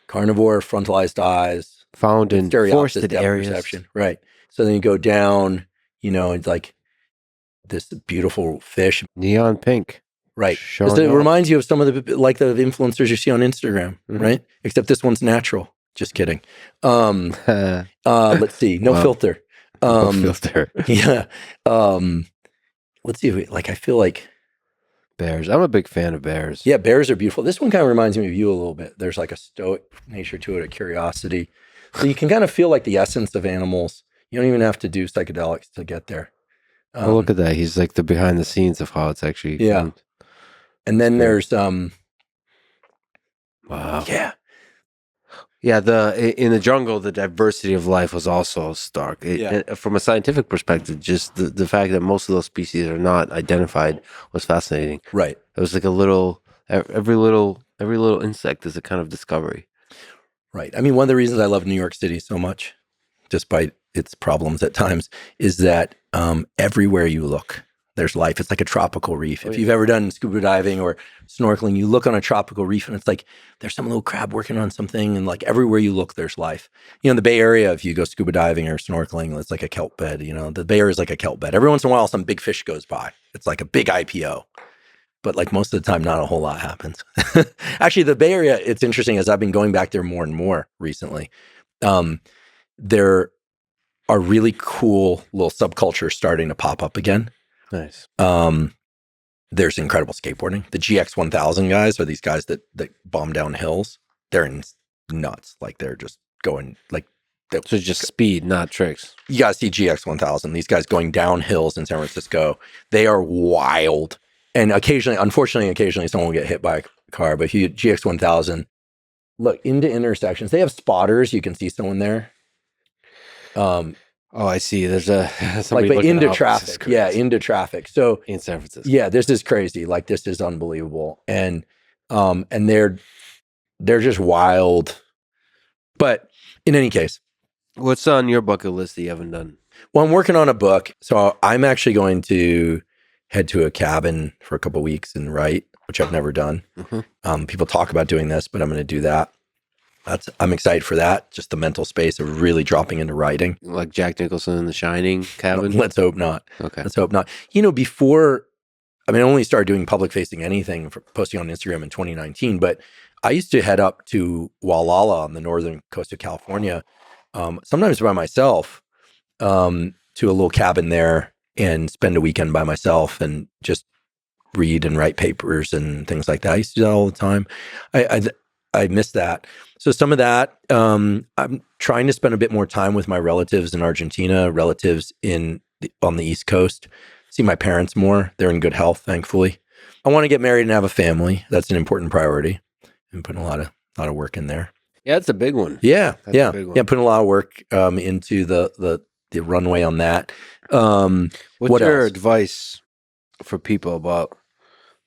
frontalized eyes. Found in forested areas. Perception. Right. So then you go down, it's like this beautiful fish. Neon pink. Right. It reminds you of some of the influencers you see on Instagram, right? Except this one's natural. Just kidding. Let's see. No filter. No filter. Yeah. Let's see. I feel like bears. I'm a big fan of bears. Yeah, bears are beautiful. This one kind of reminds me of you a little bit. There's a stoic nature to it, a curiosity. So you can kind of feel the essence of animals. You don't even have to do psychedelics to get there. Look at that. He's the behind the scenes of how it's actually filmed. And then there's wow. Yeah. Yeah, in the jungle, the diversity of life was also stark. From a scientific perspective, just the fact that most of those species are not identified was fascinating. Right. It was every little insect is a kind of discovery. Right. I mean, one of the reasons I love New York City so much, despite its problems at times, is that everywhere you look, there's life. It's like a tropical reef. If you've ever done scuba diving or snorkeling, you look on a tropical reef and it's there's some little crab working on something, and everywhere you look, there's life. In the Bay Area, if you go scuba diving or snorkeling, it's like a kelp bed. The Bay Area is like a kelp bed. Every once in a while, some big fish goes by. It's like a big IPO. But most of the time, not a whole lot happens. Actually, the Bay Area, it's interesting as I've been going back there more and more recently. There are really cool little subcultures starting to pop up again. Nice. There's incredible skateboarding. The GX 1000 guys are these guys that bomb down hills. They're nuts. They're just going so just speed, not tricks. You guys see GX 1000. These guys going down hills in San Francisco. They are wild. And occasionally someone will get hit by a car. But if you GX 1000, look into intersections. They have spotters. You can see someone there. Oh, I see. There's but into traffic. Yeah, into traffic. So in San Francisco. Yeah, this is crazy. This is unbelievable. And they're just wild. But in any case, what's on your bucket list that you haven't done? Well, I'm working on a book. So I'm actually going to head to a cabin for a couple of weeks and write, which I've never done. Mm-hmm. People talk about doing this, but I'm going to do that. I'm excited for that. Just the mental space of really dropping into writing. Like Jack Nicholson in The Shining cabin? Let's hope not. Okay. Let's hope not. Before, I only started doing public facing anything for posting on Instagram in 2019, but I used to head up to Walala on the northern coast of California, sometimes by myself, to a little cabin there and spend a weekend by myself and just read and write papers and things like that. I used to do that all the time. I miss that. So some of that, I'm trying to spend a bit more time with my relatives in Argentina, relatives on the East Coast, see my parents more. They're in good health, thankfully. I want to get married and have a family. That's an important priority. I'm putting a lot of work in there. Yeah, it's a big one. Yeah. That's a big one. Yeah, putting a lot of work into the runway on that. What's your advice for people about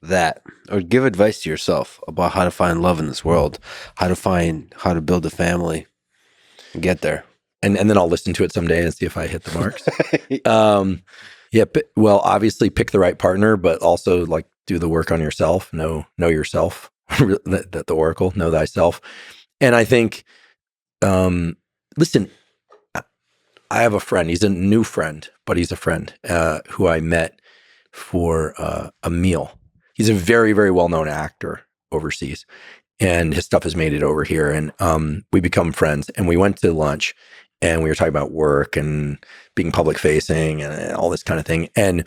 that, or give advice to yourself about how to find love in this world, how to build a family and get there? and then I'll listen to it someday and see if I hit the marks. Yeah, well, obviously pick the right partner, but also like do the work on yourself. Know yourself. the oracle, know thyself. And I think, listen, I have a friend. He's a new friend, but he's a friend who I met for a meal. He's a very, very well-known actor overseas, and his stuff has made it over here. And we become friends, and we went to lunch, and we were talking about work and being public facing and all this kind of thing. And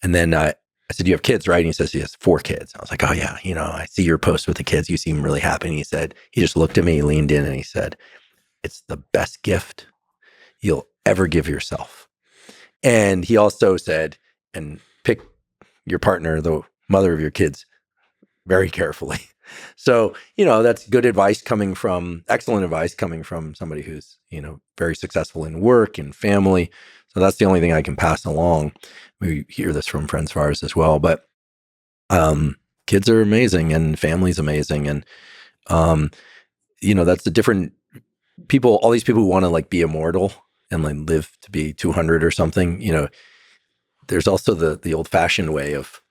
then I said, "You have kids, right?" And he says he has 4 kids. I was like, "Oh yeah, I see your post with the kids. You seem really happy." And he just looked at me, he leaned in, and he said, "It's the best gift you'll ever give yourself." And he also said, "And pick your partner, the mother of your kids, very carefully." So, that's good advice excellent advice coming from somebody who's, very successful in work and family. So that's the only thing I can pass along. We hear this from friends of ours as well, but kids are amazing and family's amazing. And, that's the different people, all these people who want to like be immortal and like live to be 200 or something, there's also the old fashioned way of,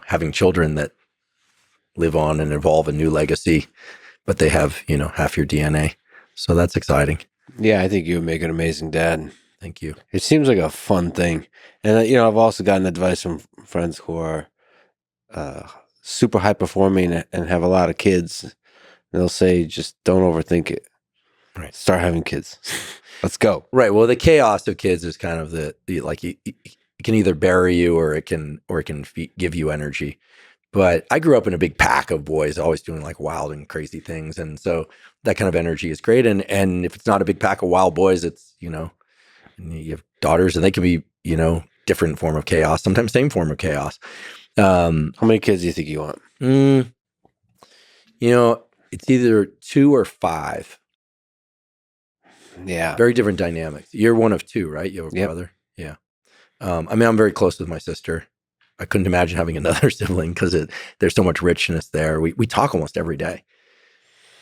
having children that live on and evolve a new legacy, but they have, half your DNA. So that's exciting. Yeah, I think you would make an amazing dad. Thank you. It seems like a fun thing. And, I've also gotten advice from friends who are super high performing and have a lot of kids. They'll say, just don't overthink it. Right. Start having kids. Let's go. Right. Well, the chaos of kids is kind of the like, it can either bury you or it can give you energy. But I grew up in a big pack of boys, always doing like wild and crazy things. And so that kind of energy is great. And if it's not a big pack of wild boys, it's, and you have daughters and they can be, different form of chaos, sometimes same form of chaos. How many kids do you think you want? It's either 2 or 5. Yeah. Very different dynamics. You're one of 2, right? You have a brother? Yeah. I'm very close with my sister. I couldn't imagine having another sibling because there's so much richness there. We talk almost every day,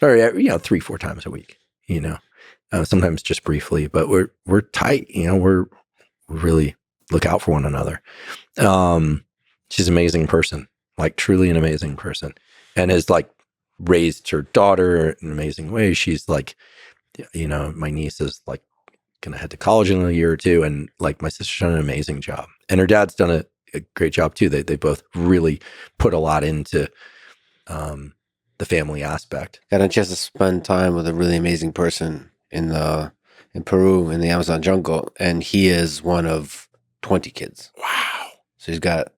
or 3-4 times a week. Sometimes just briefly, but we're tight. We really look out for one another. She's an amazing person, like truly an amazing person, and has like raised her daughter in an amazing way. She's like, my niece is like gonna head to college in a year or 2, and like my sister's done an amazing job, and her dad's done a great job too. They both really put a lot into the family aspect. Got a chance to spend time with a really amazing person in Peru in the Amazon jungle, and he is one of 20 kids. Wow! So he's got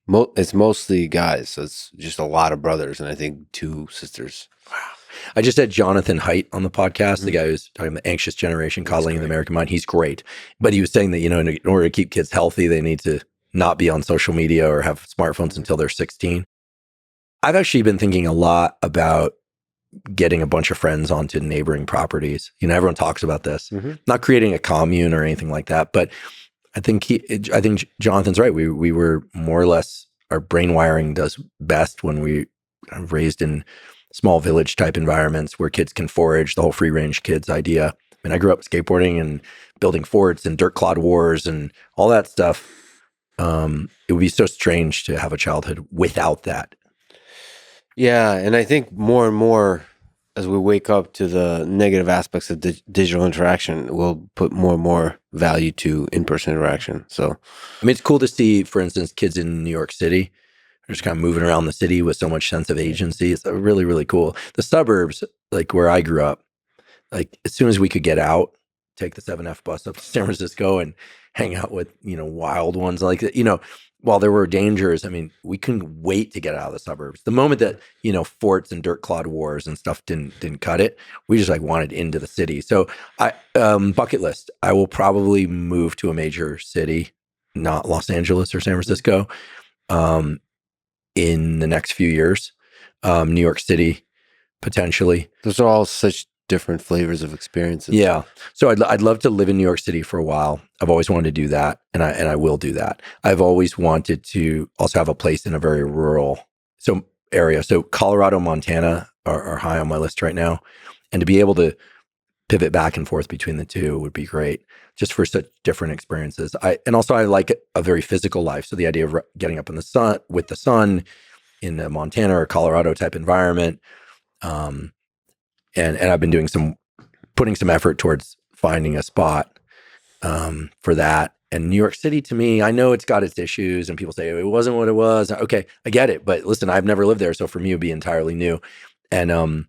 it's mostly guys, so it's just a lot of brothers, and I think 2 sisters. Wow! I just had Jonathan Haidt on the podcast, the guy who's talking about the anxious generation, coddling the American mind. He's great, but he was saying that in order to keep kids healthy, they need to not be on social media or have smartphones until they're 16. I've actually been thinking a lot about getting a bunch of friends onto neighboring properties. Everyone talks about this, not creating a commune or anything like that, but I think Jonathan's right. We were more or less, our brain wiring does best when we are raised in small village type environments where kids can forage, the whole free range kids idea. I mean, I grew up skateboarding and building forts and dirt clod wars and all that stuff. It would be so strange to have a childhood without that. Yeah, and I think more and more as we wake up to the negative aspects of digital interaction, we'll put more and more value to in-person interaction. So, I mean, it's cool to see, for instance, kids in New York City are just kind of moving around the city with so much sense of agency. It's really, really cool. The suburbs, like where I grew up, like as soon as we could get out, take the 7F bus up to San Francisco and hang out with, wild ones like that, while there were dangers, I mean, we couldn't wait to get out of the suburbs. The moment that, forts and dirt clod wars and stuff didn't cut it, we just like wanted into the city. So I bucket list, I will probably move to a major city, not Los Angeles or San Francisco, in the next few years. New York City, potentially. Those are all such different flavors of experiences. Yeah. So I'd love to live in New York City for a while. I've always wanted to do that, and I will do that. I've always wanted to also have a place in a very rural area. So Colorado, Montana are high on my list right now, and to be able to pivot back and forth between the two would be great, just for such different experiences. I like a very physical life. So the idea of getting up in the sun with the sun in a Montana or Colorado type environment, and I've been putting some effort towards finding a spot for that. And New York City, to me, I know it's got its issues, and people say it wasn't what it was. Okay, I get it, but listen, I've never lived there, so for me, it'd be entirely new. And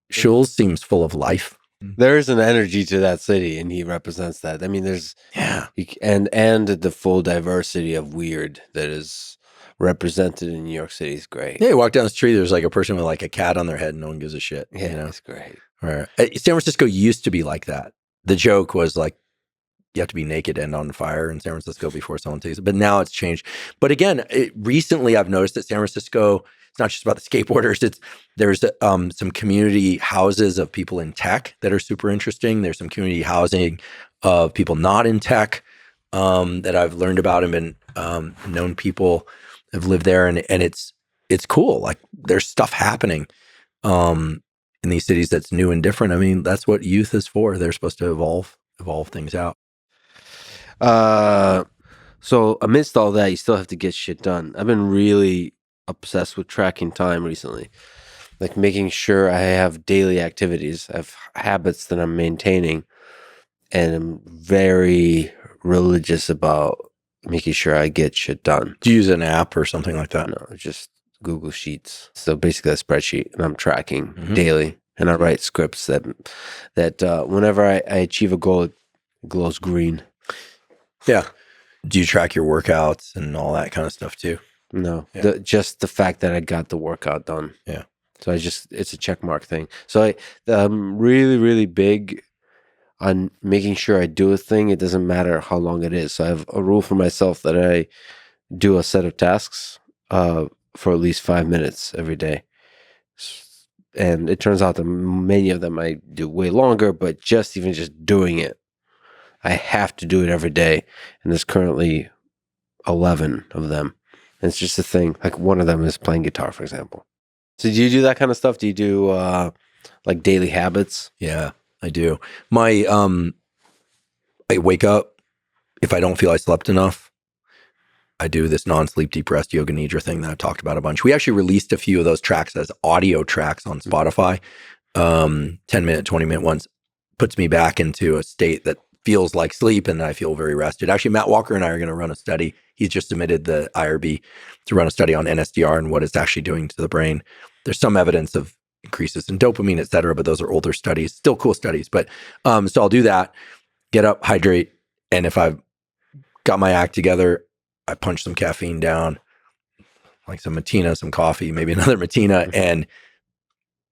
Schulz seems full of life. There is an energy to that city, and he represents that. I mean, there's and the full diversity of weird that is represented in New York City is great. Yeah, you walk down the street, there's like a person with like a cat on their head, and no one gives a shit. Yeah, it's great. Right. San Francisco used to be like that. The joke was like, you have to be naked and on fire in San Francisco before someone takes it. But now it's changed. But again, recently I've noticed that San Francisco, it's not just about the skateboarders. There's some community houses of people in tech that are super interesting. There's some community housing of people not in tech that I've learned about and been known people have lived there, and it's cool. Like there's stuff happening in these cities that's new and different. I mean, that's what youth is for. They're supposed to evolve things out. So amidst all that, you still have to get shit done. I've been really obsessed with tracking time recently, like making sure I have daily activities. I have habits that I'm maintaining, and I'm very religious about making sure I get shit done. Do you use an app or something like that? No, just Google Sheets. So basically a spreadsheet, and I'm tracking daily, and I write scripts that whenever I achieve a goal, it glows green. Yeah. Do you track your workouts and all that kind of stuff too? No, just the fact that I got the workout done. Yeah. So it's a check mark thing. So I'm really, really big on making sure I do a thing. It doesn't matter how long it is. So I have a rule for myself that I do a set of tasks for at least 5 minutes every day. And it turns out that many of them I do way longer, but just doing it, I have to do it every day. And there's currently 11 of them. And it's just a thing. Like one of them is playing guitar, for example. So do you do that kind of stuff? Do you do like daily habits? Yeah, I do. I wake up. If I don't feel I slept enough, I do this non-sleep deep rest yoga nidra thing that I've talked about a bunch. We actually released a few of those tracks as audio tracks on Spotify. 10-minute, 20-minute ones. Puts me back into a state that feels like sleep, and I feel very rested. Actually, Matt Walker and I are going to run a study. He's just submitted the IRB to run a study on NSDR and what it's actually doing to the brain. There's some evidence of increases in dopamine, et cetera, but those are older studies, still cool studies. But so I'll do that, get up, hydrate, and if I've got my act together, I punch some caffeine down, like some Matina, some coffee, maybe another Matina, and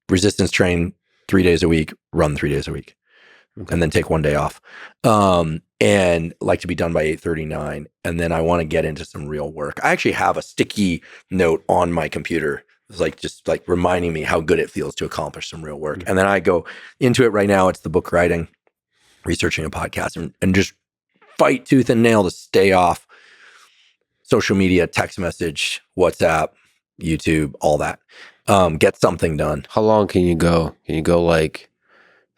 resistance train 3 days a week, run 3 days a week. And then take 1 day off, and like to be done by 8:39. And then I want to get into some real work. I actually have a sticky note on my computer. It's like just like reminding me how good it feels to accomplish some real work. And then I go into it right now. It's the book writing, researching a podcast, and just fight tooth and nail to stay off social media, text message, WhatsApp, YouTube, all that. Get something done. How long can you go? Can you go like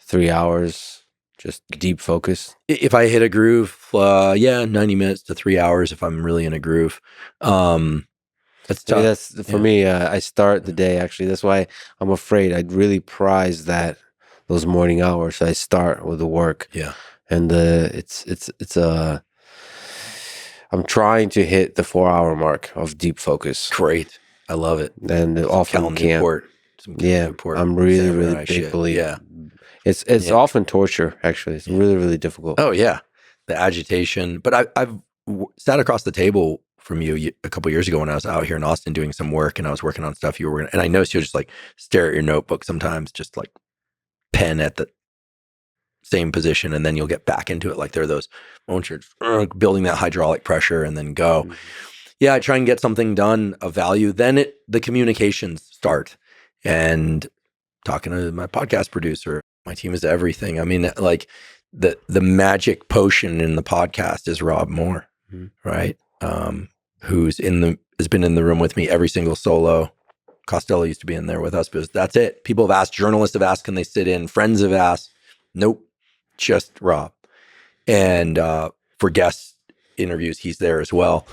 3 hours? Just deep focus. If I hit a groove, 90 minutes to 3 hours if I'm really in a groove. That's tough. That's for me. I start the day actually. That's why I'm afraid. I'd really prize those morning hours. I start with the work. Yeah, and I'm trying to hit the 4 hour mark of deep focus. Great, I love it. And often can't. Newport, I'm really big believer. Yeah. It's often torture, actually. It's really, really difficult. Oh, yeah. The agitation. But I've sat across the table from you a couple of years ago when I was out here in Austin doing some work, and I was working on stuff you were working. And I noticed you just like stare at your notebook sometimes, just like pen at the same position, and then you'll get back into it. Like there are those moments you're building that hydraulic pressure and then go. Mm-hmm. Yeah, I try and get something done of value. Then the communications start. And talking to my podcast producer, my team is everything. I mean, like the magic potion in the podcast is Rob Moore, right? Who's has been in the room with me every single solo Costello used to be in there with us, but that's it. People have asked, journalists have asked, can they sit in? Friends have asked. Nope, just Rob. And for guest interviews, he's there as well.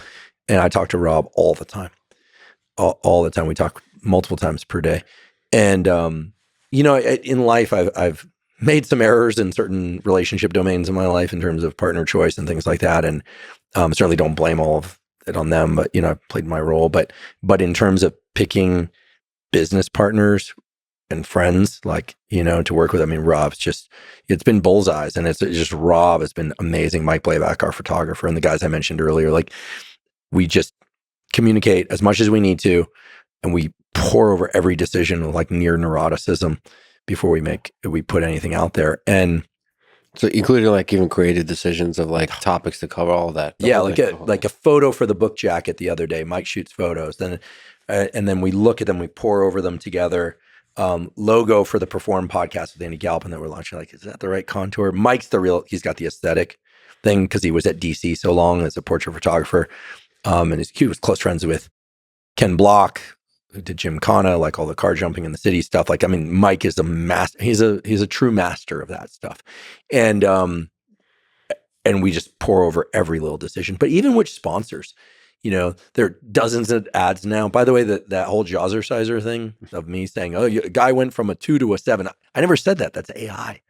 And I talk to Rob all the time. All the time. We talk multiple times per day. And, in life, I've made some errors in certain relationship domains in my life in terms of partner choice and things like that. And certainly don't blame all of it on them, but, I played my role. But in terms of picking business partners and friends, to work with, Rob's it's been bullseyes, and it's just Rob has been amazing. Mike Blayback, our photographer, and the guys I mentioned earlier, we just communicate as much as we need to, and we pour over every decision with near neuroticism before we put anything out there. And so including even creative decisions of topics to cover, all that. Yeah, a photo for the book jacket the other day. Mike shoots photos, then and then we look at them, we pour over them together. Logo for the Perform podcast with Andy Galpin that we're launching. Is that the right contour? Mike's he's got the aesthetic thing because he was at DC so long as a portrait photographer. And he was close friends with Ken Block, who did Gymkhana, all the car jumping in the city stuff. Mike is a master. He's a true master of that stuff. And we just pour over every little decision. But even which sponsors, there are dozens of ads now. By the way, that whole Jazzerciser thing of me saying, a guy went from a 2 to a 7. I never said that. That's AI.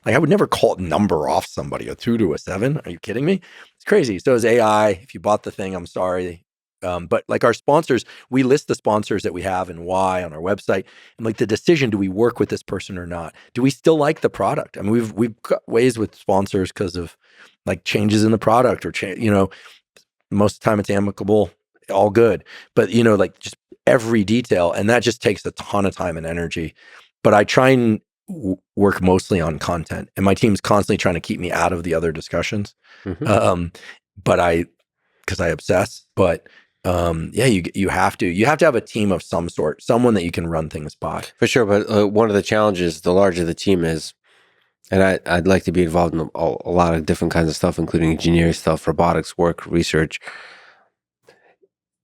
I would never call it number off somebody, a 2 to a 7. Are you kidding me? It's crazy. So is AI. If you bought the thing, I'm sorry. But our sponsors, we list the sponsors that we have and why on our website. And the decision, do we work with this person or not? Do we still like the product? We've got ways with sponsors because of changes in the product or most of the time it's amicable, all good. But just every detail, and that just takes a ton of time and energy. But I try and work mostly on content, and my team's constantly trying to keep me out of the other discussions. Mm-hmm. Because I obsess. But you have to have a team of some sort, someone that you can run things by. For sure. But one of the challenges, the larger the team is, and I'd like to be involved in a lot of different kinds of stuff, including engineering stuff, robotics work, research.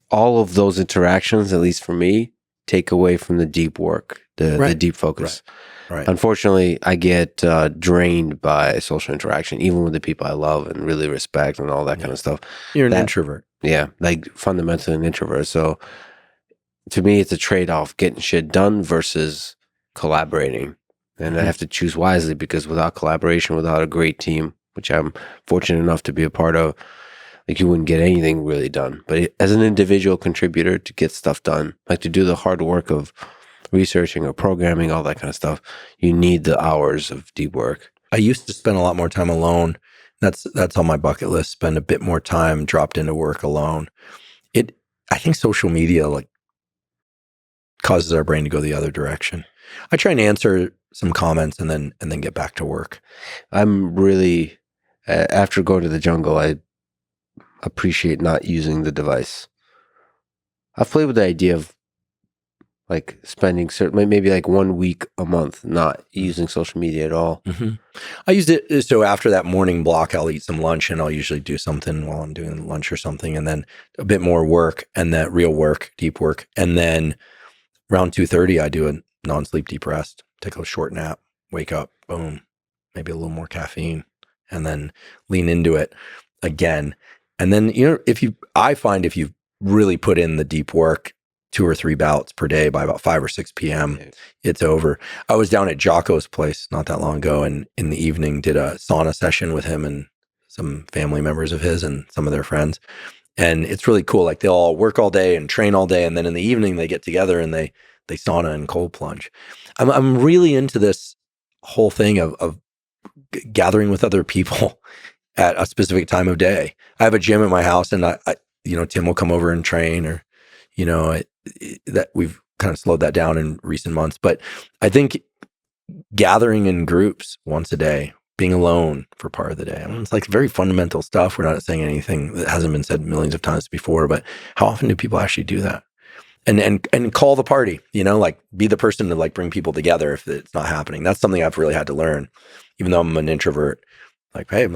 All of those interactions, at least for me, take away from the deep work, the deep focus. Right. Unfortunately, I get drained by social interaction, even with the people I love and really respect and all that kind of stuff. You're an introvert. Yeah, fundamentally an introvert. So to me, it's a trade-off, getting shit done versus collaborating. And I have to choose wisely, because without collaboration, without a great team, which I'm fortunate enough to be a part of, you wouldn't get anything really done. But as an individual contributor, to get stuff done, to do the hard work of researching or programming, all that kind of stuff, you need the hours of deep work. I used to spend a lot more time alone. That's on my bucket list. Spend a bit more time dropped into work alone. I think social media causes our brain to go the other direction. I try and answer some comments and then get back to work. I'm really, after going to the jungle, I appreciate not using the device. I've played with the idea of spending maybe 1 week a month not using social media at all. Mm-hmm. I used it, so after that morning block, I'll eat some lunch, and I'll usually do something while I'm doing lunch or something, and then a bit more work, and that real work, deep work. And then around 2:30, I do a non-sleep deep rest, take a short nap, wake up, boom, maybe a little more caffeine, and then lean into it again. And then, I find if you really put in the deep work, 2 or 3 bouts per day, by about 5 or 6 p.m., it's over. I was down at Jocko's place not that long ago, and in the evening did a sauna session with him and some family members of his and some of their friends. And it's really cool. They'll all work all day and train all day, and then in the evening they get together and they sauna and cold plunge. I'm really into this whole thing of gathering with other people at a specific time of day. I have a gym at my house, and I Tim will come over and train, or that we've kind of slowed that down in recent months. But I think gathering in groups once a day, being alone for part of the day, it's very fundamental stuff. We're not saying anything that hasn't been said millions of times before, but how often do people actually do that? And call the party, be the person to bring people together if it's not happening. That's something I've really had to learn, even though I'm an introvert. Hey,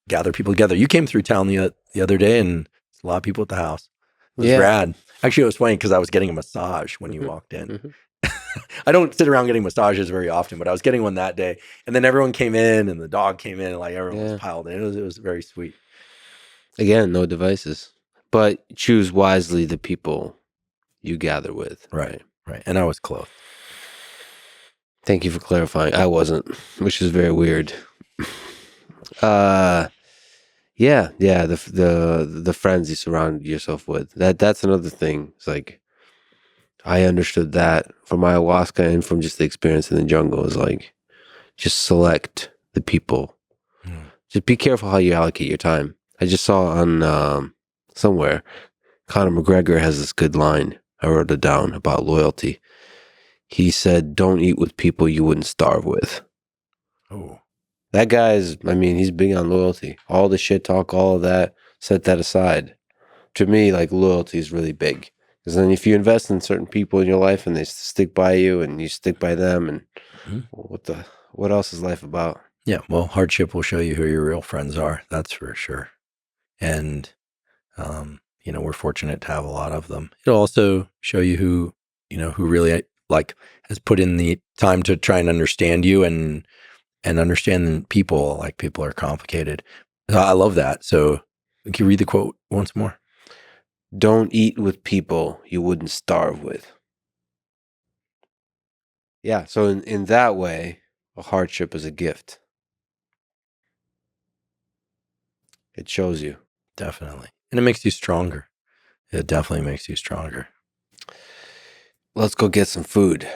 gather people together. You came through town the other day, and a lot of people at the house. It was rad. Actually, it was funny because I was getting a massage when you walked in. I don't sit around getting massages very often, but I was getting one that day. And then everyone came in and the dog came in and like everyone was piled in. It was very sweet. Again, no devices. But choose wisely the people you gather with. Right. And I was clothed. Thank you for clarifying. I wasn't, which is very weird. Yeah. The friends you surround yourself with. That's another thing. It's like I understood that from ayahuasca and from just the experience in the jungle. Is like just select the people. Just be careful how you allocate your time. I just saw on somewhere Conor McGregor has this good line. I wrote it down about loyalty. He said, "Don't eat with people you wouldn't starve with." Oh, that guy's. I mean, he's big on loyalty. All the shit talk, all of that. Set that aside. To me, like loyalty is really big. Because then, if you invest in certain people in your life and they stick by you, and you stick by them, and what else is life about? Yeah, well, hardship will show you who your real friends are. That's for sure. And we're fortunate to have a lot of them. It'll also show you who really like has put in the time to try and understand you and understand people. Like people are complicated. I love that. So can you read the quote once more? Don't eat with people you wouldn't starve with. Yeah. So in that way, a hardship is a gift. It shows you. Definitely. And it makes you stronger. It definitely makes you stronger. Let's go get some food.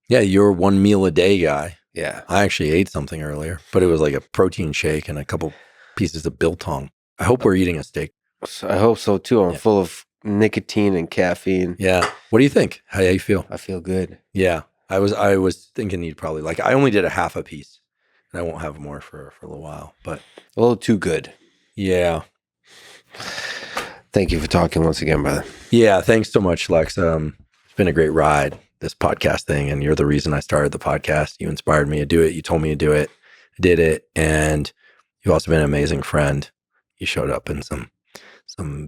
Yeah, you're 1 meal a day guy. Yeah. I actually ate something earlier, but it was like a protein shake and a couple pieces of biltong. I hope we're eating a steak. I hope so too. I'm full of nicotine and caffeine. Yeah. What do you think? How do you feel? I feel good. Yeah. I was thinking you'd probably like, I only did a half a piece and I won't have more for a little while, but a little too good. Yeah. Thank you for talking once again, brother. Yeah. Thanks so much, Lex. It's been a great ride, this podcast thing. And you're the reason I started the podcast. You inspired me to do it. You told me to do it. I did it. And you've also been an amazing friend. You showed up in some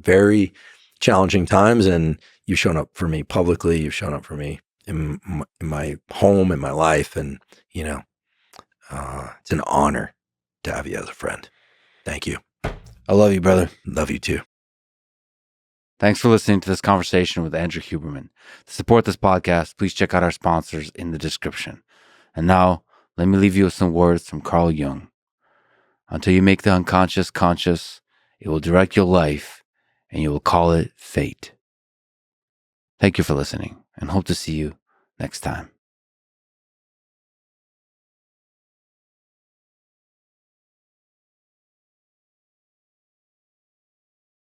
very challenging times, and you've shown up for me publicly. You've shown up for me in my home, in my life. And, it's an honor to have you as a friend. Thank you. I love you, brother. Love you too. Thanks for listening to this conversation with Andrew Huberman. To support this podcast, please check out our sponsors in the description. And now, let me leave you with some words from Carl Jung. Until you make the unconscious conscious, it will direct your life, and you will call it fate. Thank you for listening, and hope to see you next time.